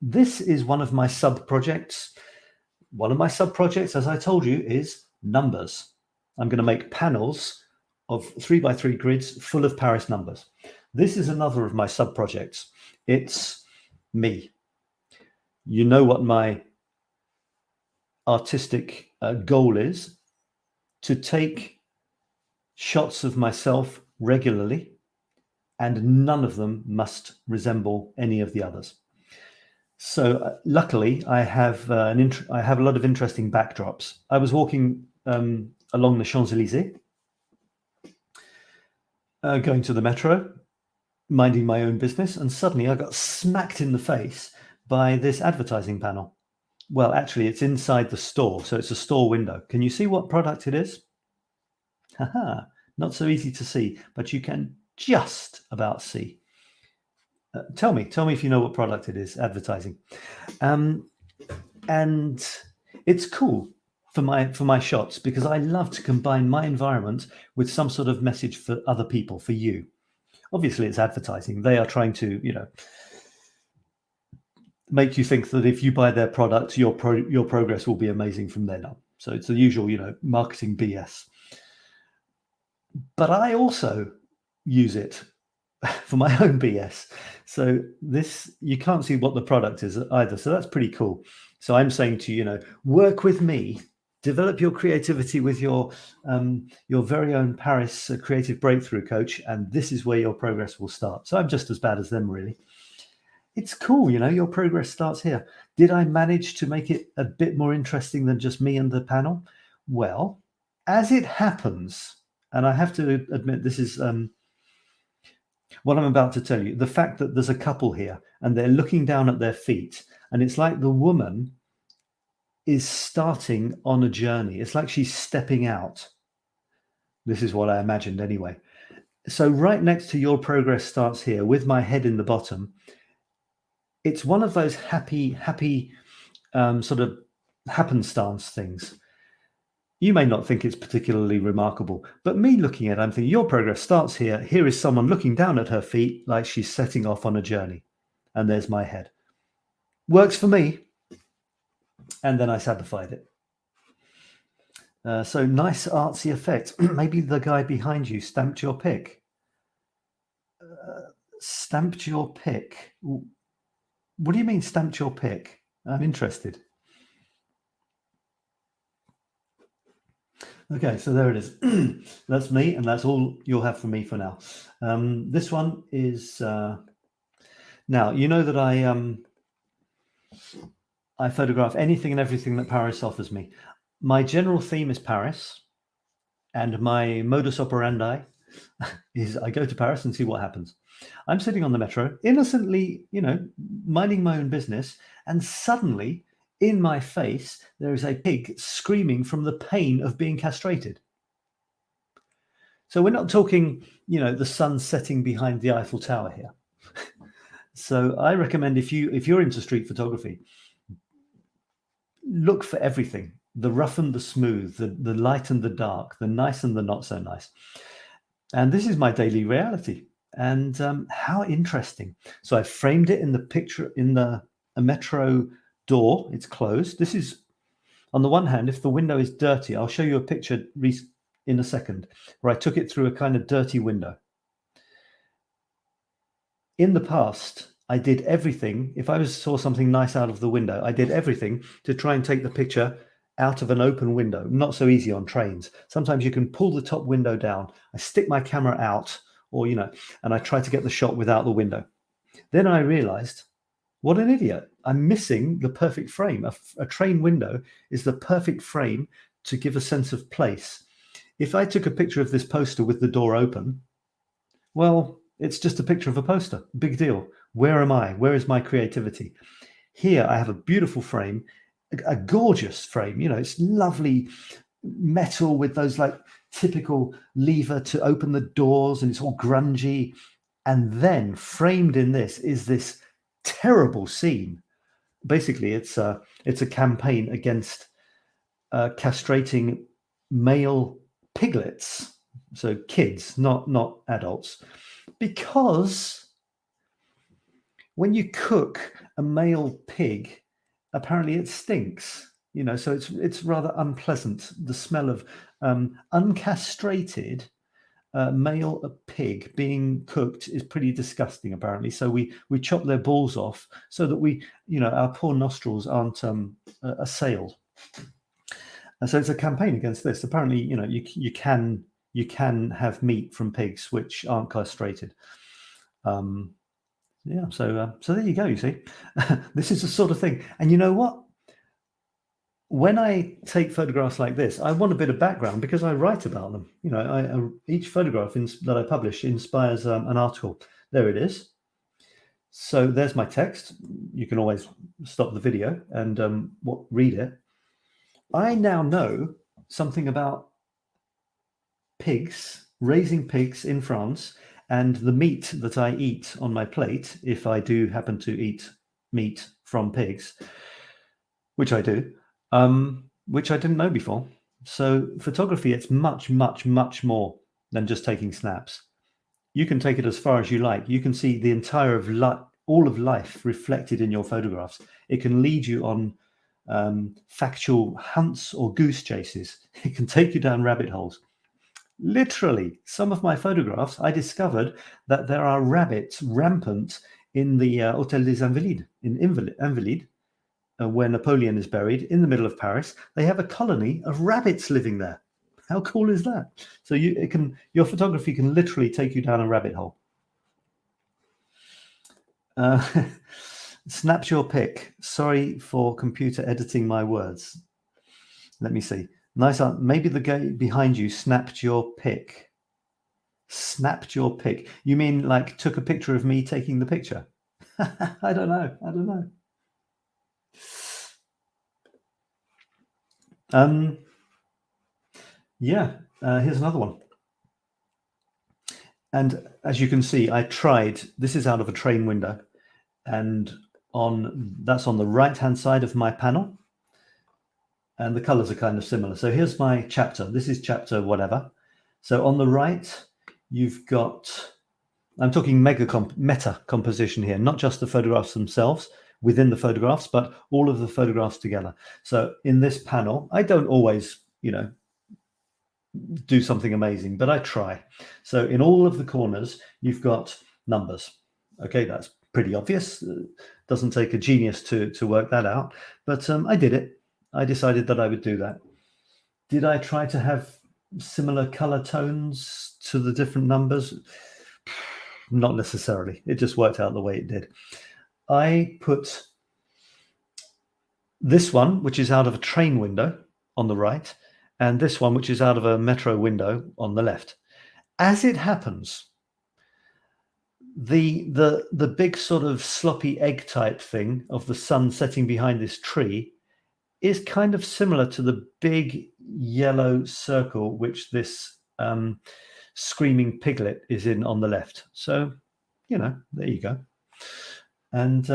This is one of my sub-projects. One of my sub-projects, as I told you, is numbers. I'm going to make panels of 3x3 grids full of Paris numbers. This is another of my sub-projects. It's me. You know what my artistic goal is: to take shots of myself regularly, and none of them must resemble any of the others. So luckily, I have a lot of interesting backdrops. I was walking along the Champs-Elysees, going to the metro, minding my own business, and suddenly I got smacked in the face by this advertising panel. Well, actually, it's inside the store, so it's a store window. Can you see what product it is? Haha, not so easy to see, but you can just about see. Tell me if you know what product it is, advertising. And it's cool for my shots, because I love to combine my environment with some sort of message for other people, for you. Obviously, it's advertising. They are trying to, you know, make you think that if you buy their product, your progress will be amazing from then on. So it's the usual, you know, marketing BS. But I also use it for my own BS. So this, you can't see what the product is either. So that's pretty cool. So I'm saying to you, you know, work with me, develop your creativity with your very own Paris creative breakthrough coach, and this is where your progress will start. So I'm just as bad as them, really. It's cool, you know, your progress starts here. Did I manage to make it a bit more interesting than just me and the panel? Well, as it happens, and I have to admit, this is what I'm about to tell you, the fact that there's a couple here and they're looking down at their feet, and it's like the woman is starting on a journey. It's like she's stepping out. This is what I imagined anyway. So right next to your progress starts here, with my head in the bottom, it's one of those happy sort of happenstance things. You may not think it's particularly remarkable, but me looking at it, I'm thinking, your progress starts here. Here is someone looking down at her feet like she's setting off on a journey. And there's my head. Works for me. And then I satisfied it. So nice artsy effect. Maybe the guy behind you stamped your pick. Stamped your pick. What do you mean stamped your pick? I'm interested. Okay, so there it is. That's me, and that's all you'll have from me for now. This one is now, you know that I photograph anything and everything that Paris offers me. My general theme is Paris, and my modus operandi is I go to Paris and see what happens. I'm sitting on the metro, innocently, you know, minding my own business, and suddenly in my face, there is a pig screaming from the pain of being castrated. So we're not talking, you know, the sun setting behind the Eiffel Tower here. So I recommend, if you're into street photography, look for everything, the rough and the smooth, the light and the dark, the nice and the not so nice. And this is my daily reality. And how interesting. So I framed it in the picture in a metro door. It's closed. This is, on the one hand, if the window is dirty, I'll show you a picture in a second where I took it through a kind of dirty window. In the past, I did everything. If I saw something nice out of the window, I did everything to try and take the picture out of an open window. Not so easy on trains. Sometimes you can pull the top window down. I stick my camera out, or, and I try to get the shot without the window. Then I realized, what an idiot. I'm missing the perfect frame. A train window is the perfect frame to give a sense of place. If I took a picture of this poster with the door open, well, it's just a picture of a poster. Big deal. Where am I? Where is my creativity? Here I have a beautiful frame, a gorgeous frame. It's lovely metal with those like typical lever to open the doors, and it's all grungy. And then framed in this is this terrible scene. Basically, it's a campaign against castrating male piglets, so kids, not adults, because when you cook a male pig, apparently it stinks. So it's rather unpleasant. The smell of uncastrated male pig being cooked is pretty disgusting, apparently. So we chop their balls off so that our poor nostrils aren't assailed. And so it's a campaign against this. Apparently, you can have meat from pigs which aren't castrated. Yeah, so there you go. You see, this is the sort of thing. And you know what? When I take photographs like this, I want a bit of background because I write about them. Each photograph that I publish inspires an article. There it is. So there's my text. You can always stop the video and read it. I now know something about pigs, raising pigs in France, and the meat that I eat on my plate, if I do happen to eat meat from pigs, which I do, which I didn't know before. So photography, it's much, much, much more than just taking snaps. You can take it as far as you like. You can see the entire of all of life reflected in your photographs. It can lead you on factual hunts or goose chases. It can take you down rabbit holes. Literally, some of my photographs, I discovered that there are rabbits rampant in the Hôtel des Invalides, in Invalides, where Napoleon is buried, in the middle of Paris. They have a colony of rabbits living there. How cool is that? So your photography can literally take you down a rabbit hole. Snapped your pic. Sorry for computer editing my words. Let me see. Nice. Maybe the guy behind you snapped your pic. Snapped your pic. You mean like took a picture of me taking the picture? I don't know. Yeah, here's another one. And as you can see, I tried, this is out of a train window, and that's on the right-hand side of my panel. And the colors are kind of similar. So here's my chapter. This is chapter whatever. So on the right, you've got, I'm talking meta composition here, not just the photographs themselves within the photographs, but all of the photographs together. So in this panel, I don't always, do something amazing, but I try. So in all of the corners, you've got numbers. Okay, that's pretty obvious. Doesn't take a genius to work that out, but I did it. I decided that I would do that. Did I try to have similar color tones to the different numbers? Not necessarily. It just worked out the way it did. I put this one, which is out of a train window, on the right, and this one, which is out of a metro window, on the left. As it happens, the big sort of sloppy egg type thing of the sun setting behind this tree is kind of similar to the big yellow circle which this screaming piglet is in on the left. So, there you go. And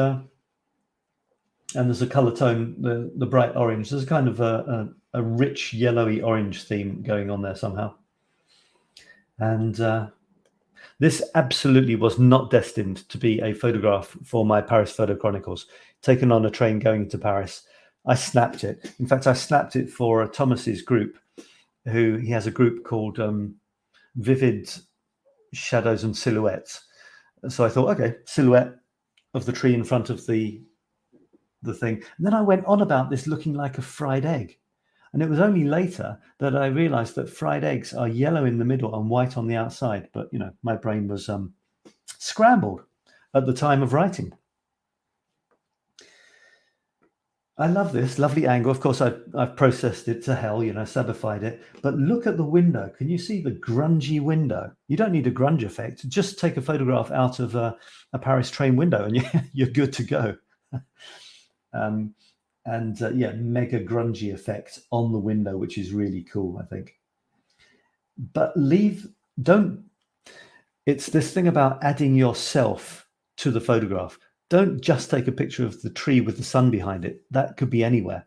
and there's a color tone, the bright orange. There's kind of a rich yellowy orange theme going on there somehow. And this absolutely was not destined to be a photograph for my Paris Photo Chronicles. Taken on a train going to Paris, I snapped it. In fact, I snapped it for Thomas's group, he has a group called Vivid Shadows and Silhouettes. So I thought, okay, silhouette of the tree in front of the thing. And then I went on about this looking like a fried egg. And it was only later that I realized that fried eggs are yellow in the middle and white on the outside. But, you know, my brain was scrambled at the time of writing. I love this lovely angle. Of course, I've processed it to hell, you know, sabified it. But look at the window. Can you see the grungy window? You don't need a grunge effect. Just take a photograph out of a Paris train window and you're good to go. Yeah, mega grungy effect on the window, which is really cool, I think. But it's this thing about adding yourself to the photograph. Don't just take a picture of the tree with the sun behind it. That could be anywhere.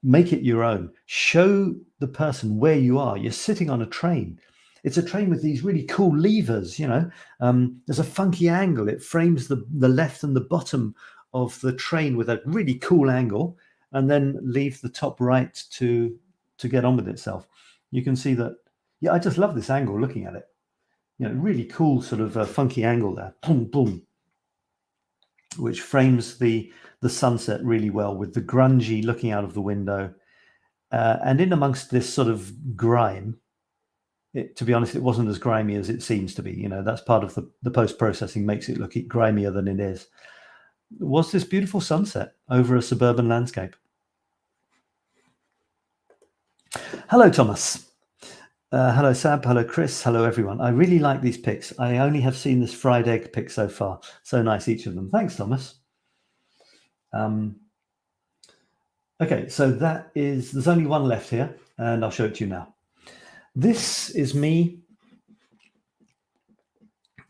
Make it your own. Show the person where you are. You're sitting on a train. It's a train with these really cool levers, you know. There's a funky angle. It frames the left and the bottom of the train with a really cool angle, and then leave the top right to get on with itself. You can see that, yeah, I just love this angle looking at it. You know, really cool sort of funky angle there. Boom, boom. Which frames the sunset really well with the grungy looking out of the window. And in amongst this sort of grime, to be honest, it wasn't as grimy as it seems to be. You know, that's part of the post-processing makes it look grimier than it is. Was this beautiful sunset over a suburban landscape. Hello, Thomas. Hello, Sab. Hello, Chris. Hello, everyone. I really like these pics. I only have seen this fried egg pic so far. So nice, each of them. Thanks, Thomas. Okay, so there's only one left here, and I'll show it to you now. This is me.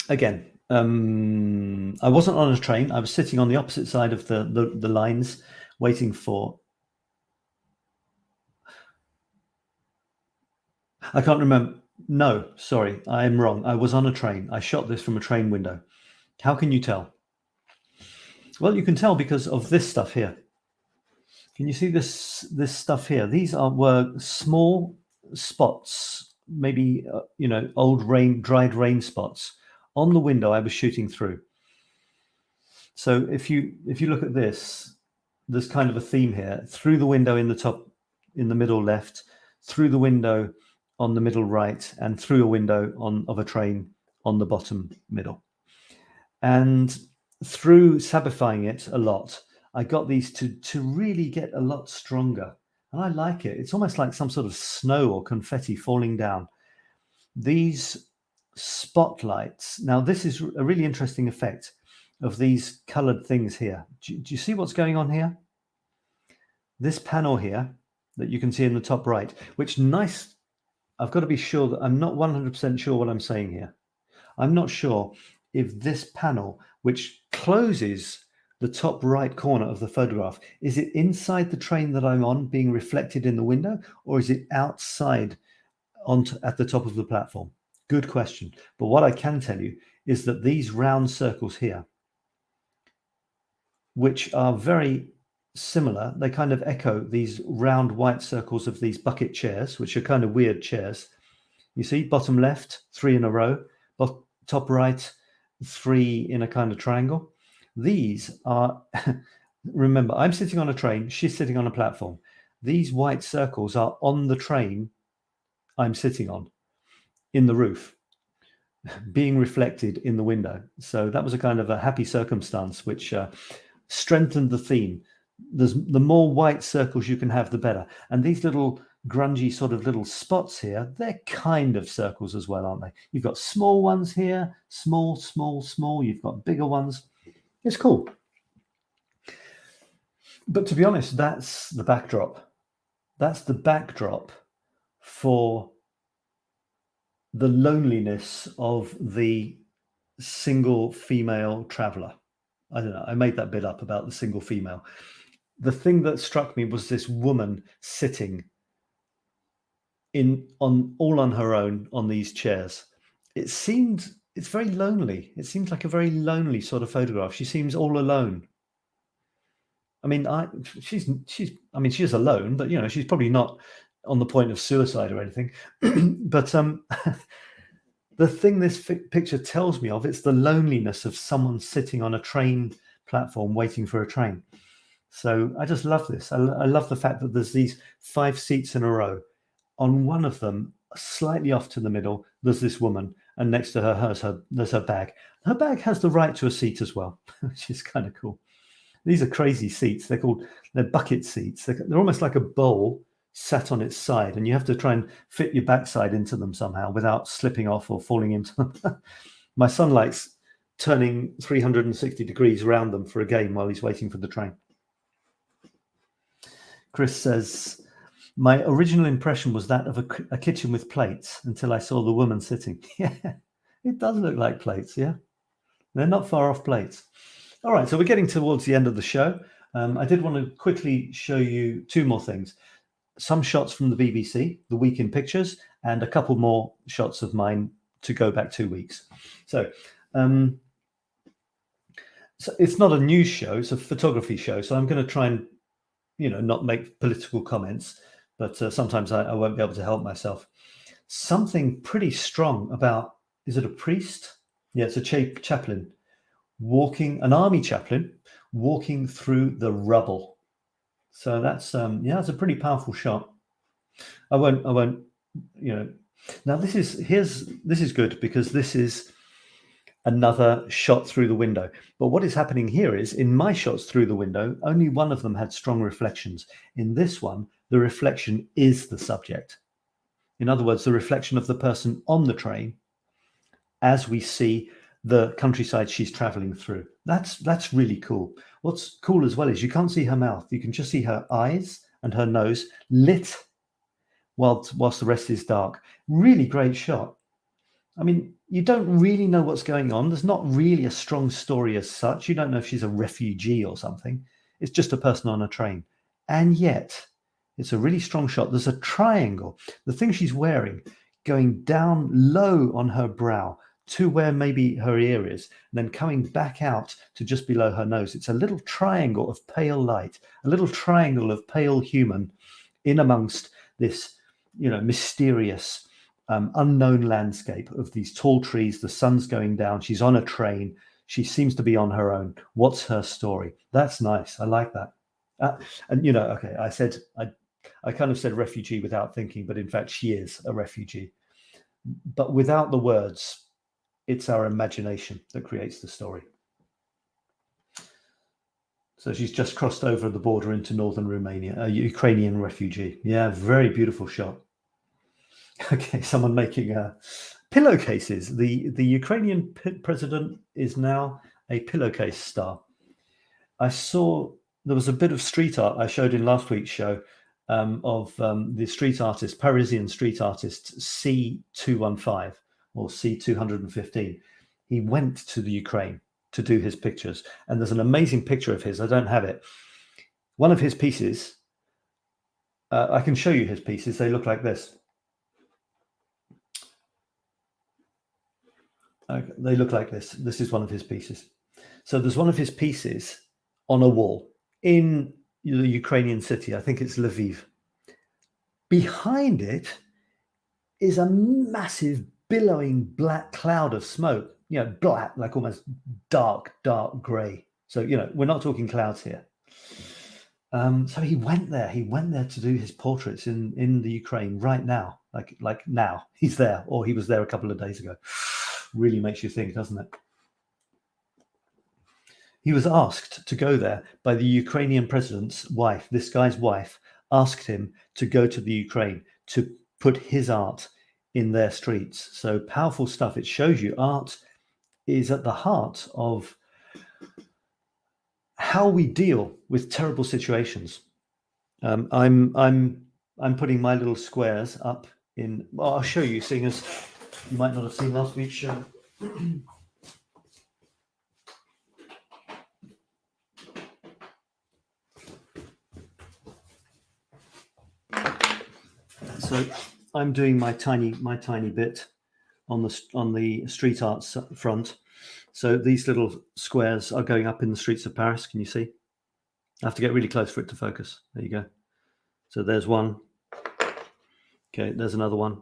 Again, I wasn't on a train. I was sitting on the opposite side of the lines, waiting for... I can't remember. No, sorry, I am wrong. I was on a train. I shot this from a train window. How can you tell? Well, you can tell because of this stuff here. Can you see this stuff here? These were small spots, maybe you know, dried rain spots on the window I was shooting through. So if you look at this, there's kind of a theme here. Through the window in the middle left, through the window on the middle right, and through a window of a train on the bottom middle. And through sabifying it a lot, I got these to really get a lot stronger. And I like it. It's almost like some sort of snow or confetti falling down. These spotlights. Now, this is a really interesting effect of these colored things here. Do you see what's going on here? This panel here that you can see in the top right, which nice... I've got to be sure that I'm not 100% sure what I'm saying here. I'm not sure if this panel, which closes the top right corner of the photograph, is it inside the train that I'm on being reflected in the window, or is it outside at the top of the platform? Good question. But what I can tell you is that these round circles here, which are very similar, they kind of echo these round white circles of these bucket chairs, which are kind of weird chairs. You see, bottom left, 3 in a row, top right, 3 in a kind of triangle. These are, remember, I'm sitting on a train, she's sitting on a platform. These white circles are on the train I'm sitting on, in the roof, being reflected in the window. So that was a kind of a happy circumstance, which strengthened the theme. The more white circles you can have, the better. And these little grungy sort of little spots here, they're kind of circles as well, aren't they? You've got small ones here, small, small, small. You've got bigger ones. It's cool. But to be honest, that's the backdrop. That's the backdrop for the loneliness of the single female traveler. I don't know. I made that bit up about the single female. the thing that struck me was this woman sitting all on her own on these chairs. It's very lonely. It seems like a very lonely sort of photograph. She seems all alone. I mean, she's alone, but she's probably not on the point of suicide or anything. But the thing this picture tells me of, it's the loneliness of someone sitting on a train platform waiting for a train. So I just love this. I love the fact that there's these 5 seats in a row. On one of them, slightly off to the middle, there's this woman, and next to her, there's her bag. Her bag has the right to a seat as well, which is kind of cool. These are crazy seats. They're bucket seats. They're almost like a bowl sat on its side, and you have to try and fit your backside into them somehow without slipping off or falling into them. My son likes turning 360 degrees around them for a game while he's waiting for the train. Chris says, my original impression was that of a kitchen with plates until I saw the woman sitting. Yeah, it does look like plates, yeah. They're not far off plates. All right, so we're getting towards the end of the show. I did want to quickly show you 2 more things. Some shots from the BBC, the week in pictures, and a couple more shots of mine to go back 2 weeks. So it's not a news show, it's a photography show. So I'm going to try and, not make political comments, but sometimes I won't be able to help myself. Something pretty strong about, is it a priest? Yeah, it's a chaplain, an army chaplain, walking through the rubble. So that's it's a pretty powerful shot. I won't now this is good, because this is another shot through the window. But what is happening here is, in my shots through the window, only one of them had strong reflections. In this one, the reflection is the subject. In other words, the reflection of the person on the train as we see the countryside she's traveling through. That's really cool. What's cool as well is you can't see her mouth. You can just see her eyes and her nose lit whilst the rest is dark. Really great shot. I mean, you don't really know what's going on. There's not really a strong story as such. You don't know if she's a refugee or something. It's just a person on a train. And yet, it's a really strong shot. There's a triangle. The thing she's wearing going down low on her brow to where maybe her ear is, and then coming back out to just below her nose. It's a little triangle of pale light, a little triangle of pale human in amongst this, mysterious, unknown landscape of these tall trees. The sun's going down. She's on a train. She seems to be on her own. What's her story? That's nice. I like that. Okay, I kind of said refugee without thinking, but in fact, she is a refugee. But without the words, it's our imagination that creates the story. So she's just crossed over the border into northern Romania, a Ukrainian refugee. Yeah, very beautiful shot. Okay, someone making pillowcases. The Ukrainian president is now a pillowcase star. I saw there was a bit of street art I showed in last week's show of the street artist, Parisian street artist C215 or C215. He went to the Ukraine to do his pictures, and there's an amazing picture of his. I don't have it. One of his pieces, I can show you his pieces. They look like this. Okay, they look like this. This is one of his pieces. So there's one of his pieces on a wall in the Ukrainian city. I think it's Lviv. Behind it is a massive billowing black cloud of smoke. Black, like almost dark grey. So, we're not talking clouds here. So he went there. He went there to do his portraits in the Ukraine right now. Like now. He's there, or he was there a couple of days ago. Really makes you think, doesn't it? He was asked to go there by the Ukrainian president's wife. This guy's wife asked him to go to the Ukraine to put his art in their streets. So powerful stuff. It shows you art is at the heart of how we deal with terrible situations. I'm putting my little squares up in. Well, I'll show you, seeing as you might not have seen last week's show. So I'm doing my tiny bit on the street arts front. So these little squares are going up in the streets of Paris. Can you see? I have to get really close for it to focus. There you go. So there's one. Okay, there's another one.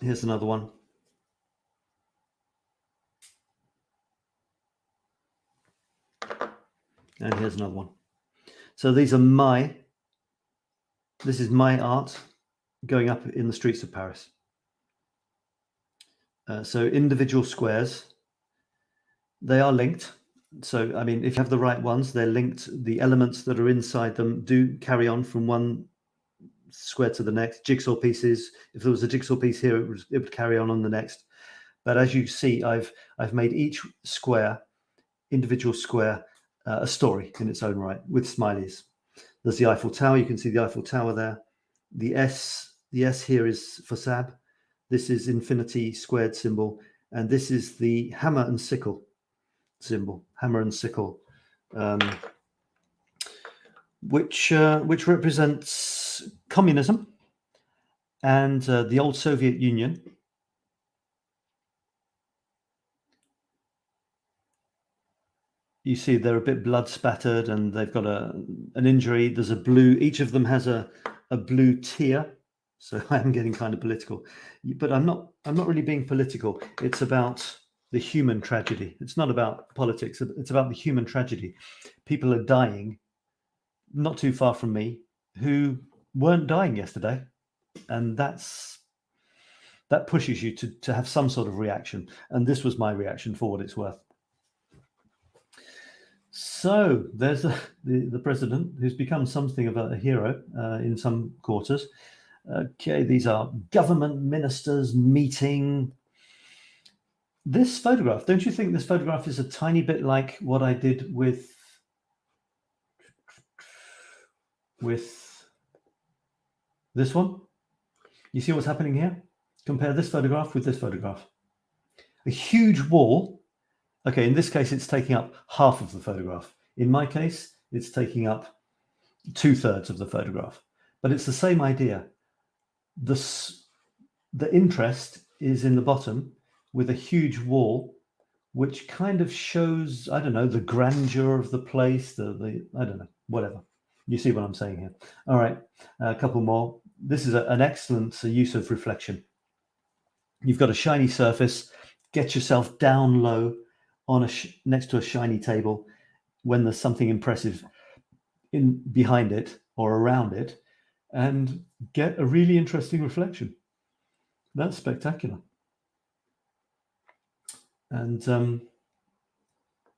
Here's another one. And here's another one. So these are this is my art going up in the streets of Paris. So individual squares, they are linked. So, I mean, if you have the right ones, they're linked. The elements that are inside them do carry on from one square to the next. Jigsaw pieces, if there was a jigsaw piece here, it would carry on the next. But as you see, I've made each square, individual square, a story in its own right with smileys. There's the Eiffel Tower. You can see the Eiffel Tower there. The S here is for Sab. This is infinity squared symbol, and this is the hammer and sickle symbol, hammer and sickle, which represents communism and the old Soviet Union. You see they're a bit blood spattered and they've got an injury. There's a blue, each of them has a blue tear. So I'm getting kind of political, but I'm not really being political. It's about the human tragedy. It's not about politics. It's about the human tragedy. People are dying not too far from me who weren't dying yesterday. And that pushes you to have some sort of reaction. And this was my reaction for what it's worth. So there's the president, who's become something of a hero in some quarters. Okay, these are government ministers meeting. This photograph, don't you think this photograph is a tiny bit like what I did with this one? You see what's happening here? Compare this photograph with this photograph. A huge wall. Okay, in this case, it's taking up half of the photograph. In my case, it's taking up 2/3 of the photograph. But it's the same idea. The interest is in the bottom with a huge wall, which kind of shows, I don't know, the grandeur of the place, I don't know, whatever. You see what I'm saying here. All right, a couple more. This is an excellent use of reflection. You've got a shiny surface. Get yourself down low on next to a shiny table when there's something impressive behind it or around it, and get a really interesting reflection. That's spectacular. And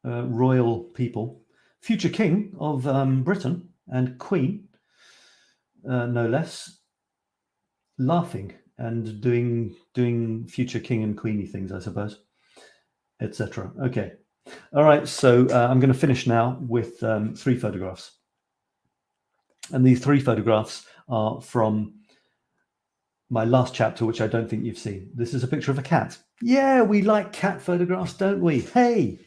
royal people, future king of Britain and queen, no less, laughing and doing future king and queeny things, I suppose, etc. Okay, all right. So I'm going to finish now with 3 photographs, and these 3 photographs are from my last chapter, which I don't think you've seen. This is a picture of a cat. Yeah, we like cat photographs, don't we? Hey,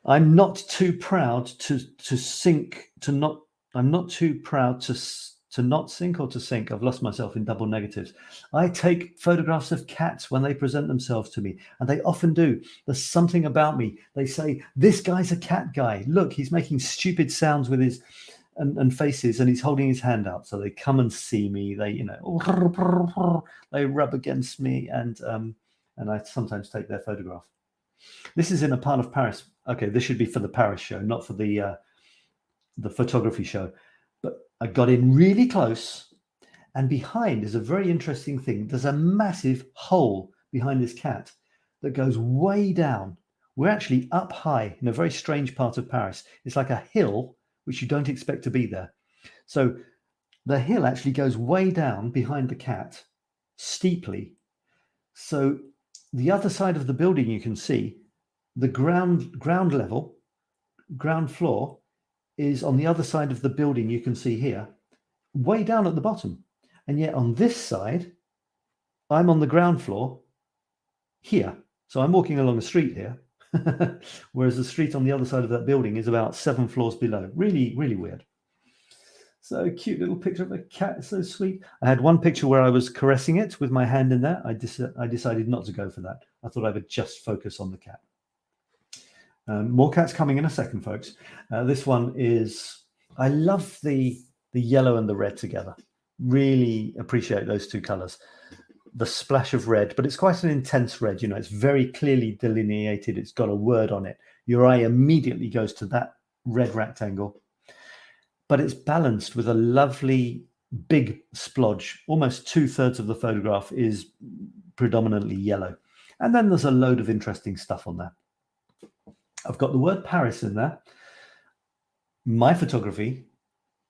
I'm not too proud to sink, to not. I'm not too proud to not sink or to sink. I've lost myself in double negatives. I take photographs of cats when they present themselves to me, and they often do. There's something about me. They say, this guy's a cat guy. Look, he's making stupid sounds with his and faces, and he's holding his hand out. So they come and see me. They, they rub against me, and I sometimes take their photograph. This is in a part of Paris. Okay, this should be for the Paris show, not for the photography show. But I got in really close, and behind is a very interesting thing. There's a massive hole behind this cat that goes way down. We're actually up high in a very strange part of Paris. It's like a hill, which you don't expect to be there. So the hill actually goes way down behind the cat, steeply. So the other side of the building, you can see the ground floor is on the other side of the building. You can see here, way down at the bottom. And yet on this side, I'm on the ground floor here. So I'm walking along the street here. whereas the street on the other side of that building is about 7 floors below. Really, really weird. So cute little picture of a cat, so sweet. I had one picture where I was caressing it with my hand in there. I decided not to go for that. I thought I would just focus on the cat. More cats coming in a second, folks. This one is, I love the yellow and the red together. Really appreciate those two colors. The splash of red, but it's quite an intense red. You know, it's very clearly delineated. It's got a word on it. Your eye immediately goes to that red rectangle, but it's balanced with a lovely big splodge. Almost 2/3 of the photograph is predominantly yellow. And then there's a load of interesting stuff on there. I've got the word Paris in there. My photography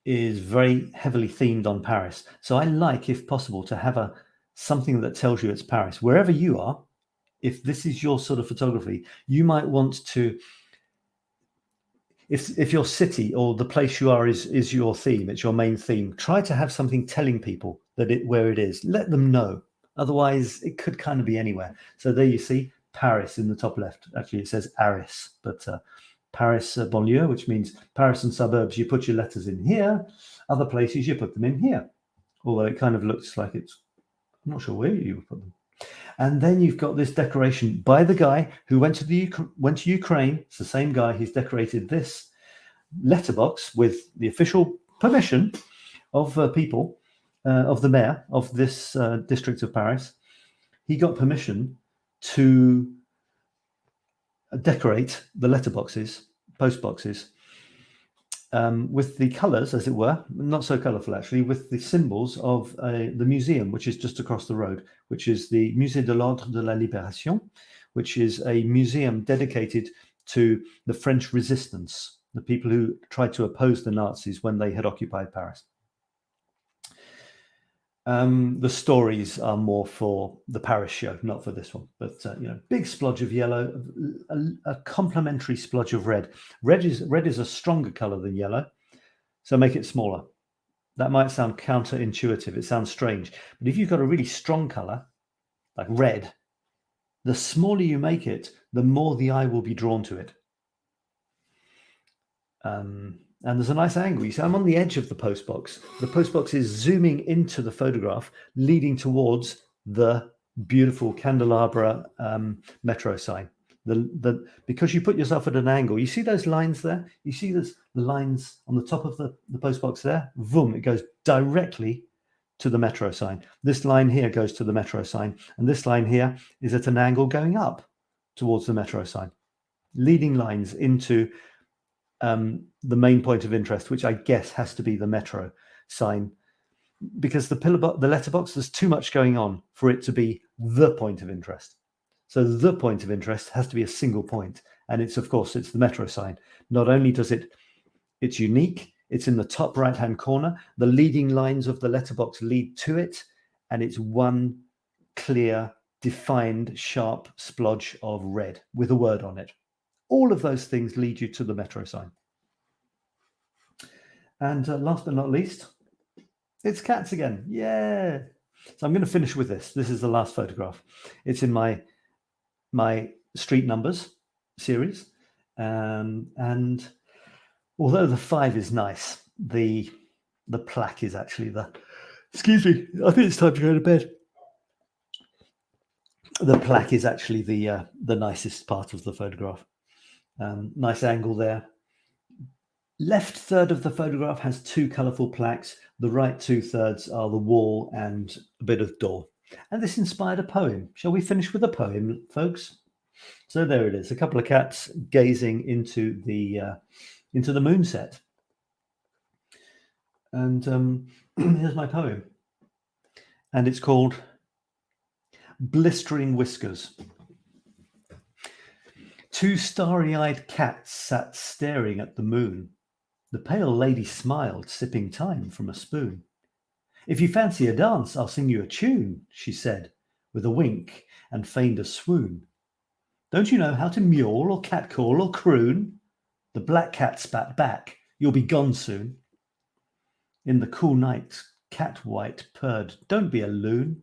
is very heavily themed on Paris. So I like, if possible, to have something that tells you it's Paris. Wherever you are, if this is your sort of photography, you might want to, if your city or the place you are is your theme, it's your main theme, try to have something telling people that where it is. Let them know. Otherwise, it could kind of be anywhere. So there you see Paris in the top left. Actually, it says Aris, but Paris banlieue, which means Paris and suburbs, you put your letters in here. Other places, you put them in here. Although it kind of looks like it's, I'm not sure where you would put them. And then you've got this decoration by the guy who went to Ukraine. It's the same guy. He's decorated this letterbox with the official permission of people, of the mayor of this district of Paris. He got permission to decorate the letterboxes, post boxes, with the colors, as it were, not so colorful actually, with the symbols of the museum, which is just across the road, which is the Musée de l'Ordre de la Libération, which is a museum dedicated to the French resistance, the people who tried to oppose the Nazis when they had occupied Paris. The stories are more for the Paris show, not for this one. But you know, big splodge of yellow, a complementary splodge of red. Red is a stronger color than yellow, so make it smaller. That might sound counterintuitive. It sounds strange, but if you've got a really strong color like red, the smaller you make it, the more the eye will be drawn to it. And there's a nice angle. You see, I'm on the edge of the postbox. The postbox is zooming into the photograph, leading towards the beautiful candelabra metro sign. Because you put yourself at an angle, you see those lines there? You see the lines on the top of the postbox there? Boom, it goes directly to the metro sign. This line here goes to the metro sign, and this line here is at an angle going up towards the metro sign. Leading lines into the main point of interest, which I guess has to be the metro sign, because the letterbox, there's too much going on for it to be the point of interest. So the point of interest has to be a single point, and it's, of course, it's the metro sign. Not only does it's unique, it's in the top right-hand corner. The leading lines of the letterbox lead to it, and it's one clear, defined, sharp splodge of red with a word on it. All of those things lead you to the metro sign. And last but not least, it's cats again. Yeah. So I'm going to finish with this. This is the last photograph. It's in my street numbers series. And although the 5 is nice, the plaque is actually excuse me, I think it's time to go to bed. The plaque is actually the nicest part of the photograph. Nice angle there. Left third of the photograph has 2 colorful plaques. The right 2/3 are the wall and a bit of door. And this inspired a poem. Shall we finish with a poem, folks? So there it is, a couple of cats gazing into the moonset. And here's my poem. And it's called Blistering Whiskers. 2 starry-eyed cats sat staring at the moon. The pale lady smiled, sipping time from a spoon. "If you fancy a dance, I'll sing you a tune," she said, with a wink and feigned a swoon. "Don't you know how to mewl or catcall or croon?" The black cat spat back, "You'll be gone soon." In the cool night, Cat White purred, "Don't be a loon.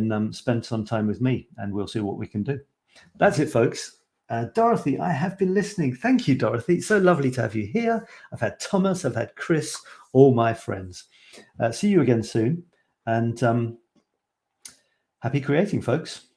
then spend some time with me, and we'll see what we can do. That's it, folks. Dorothy, I have been listening. Thank you, Dorothy. It's so lovely to have you here. I've had Thomas, I've had Chris, all my friends. See you again soon, and happy creating, folks.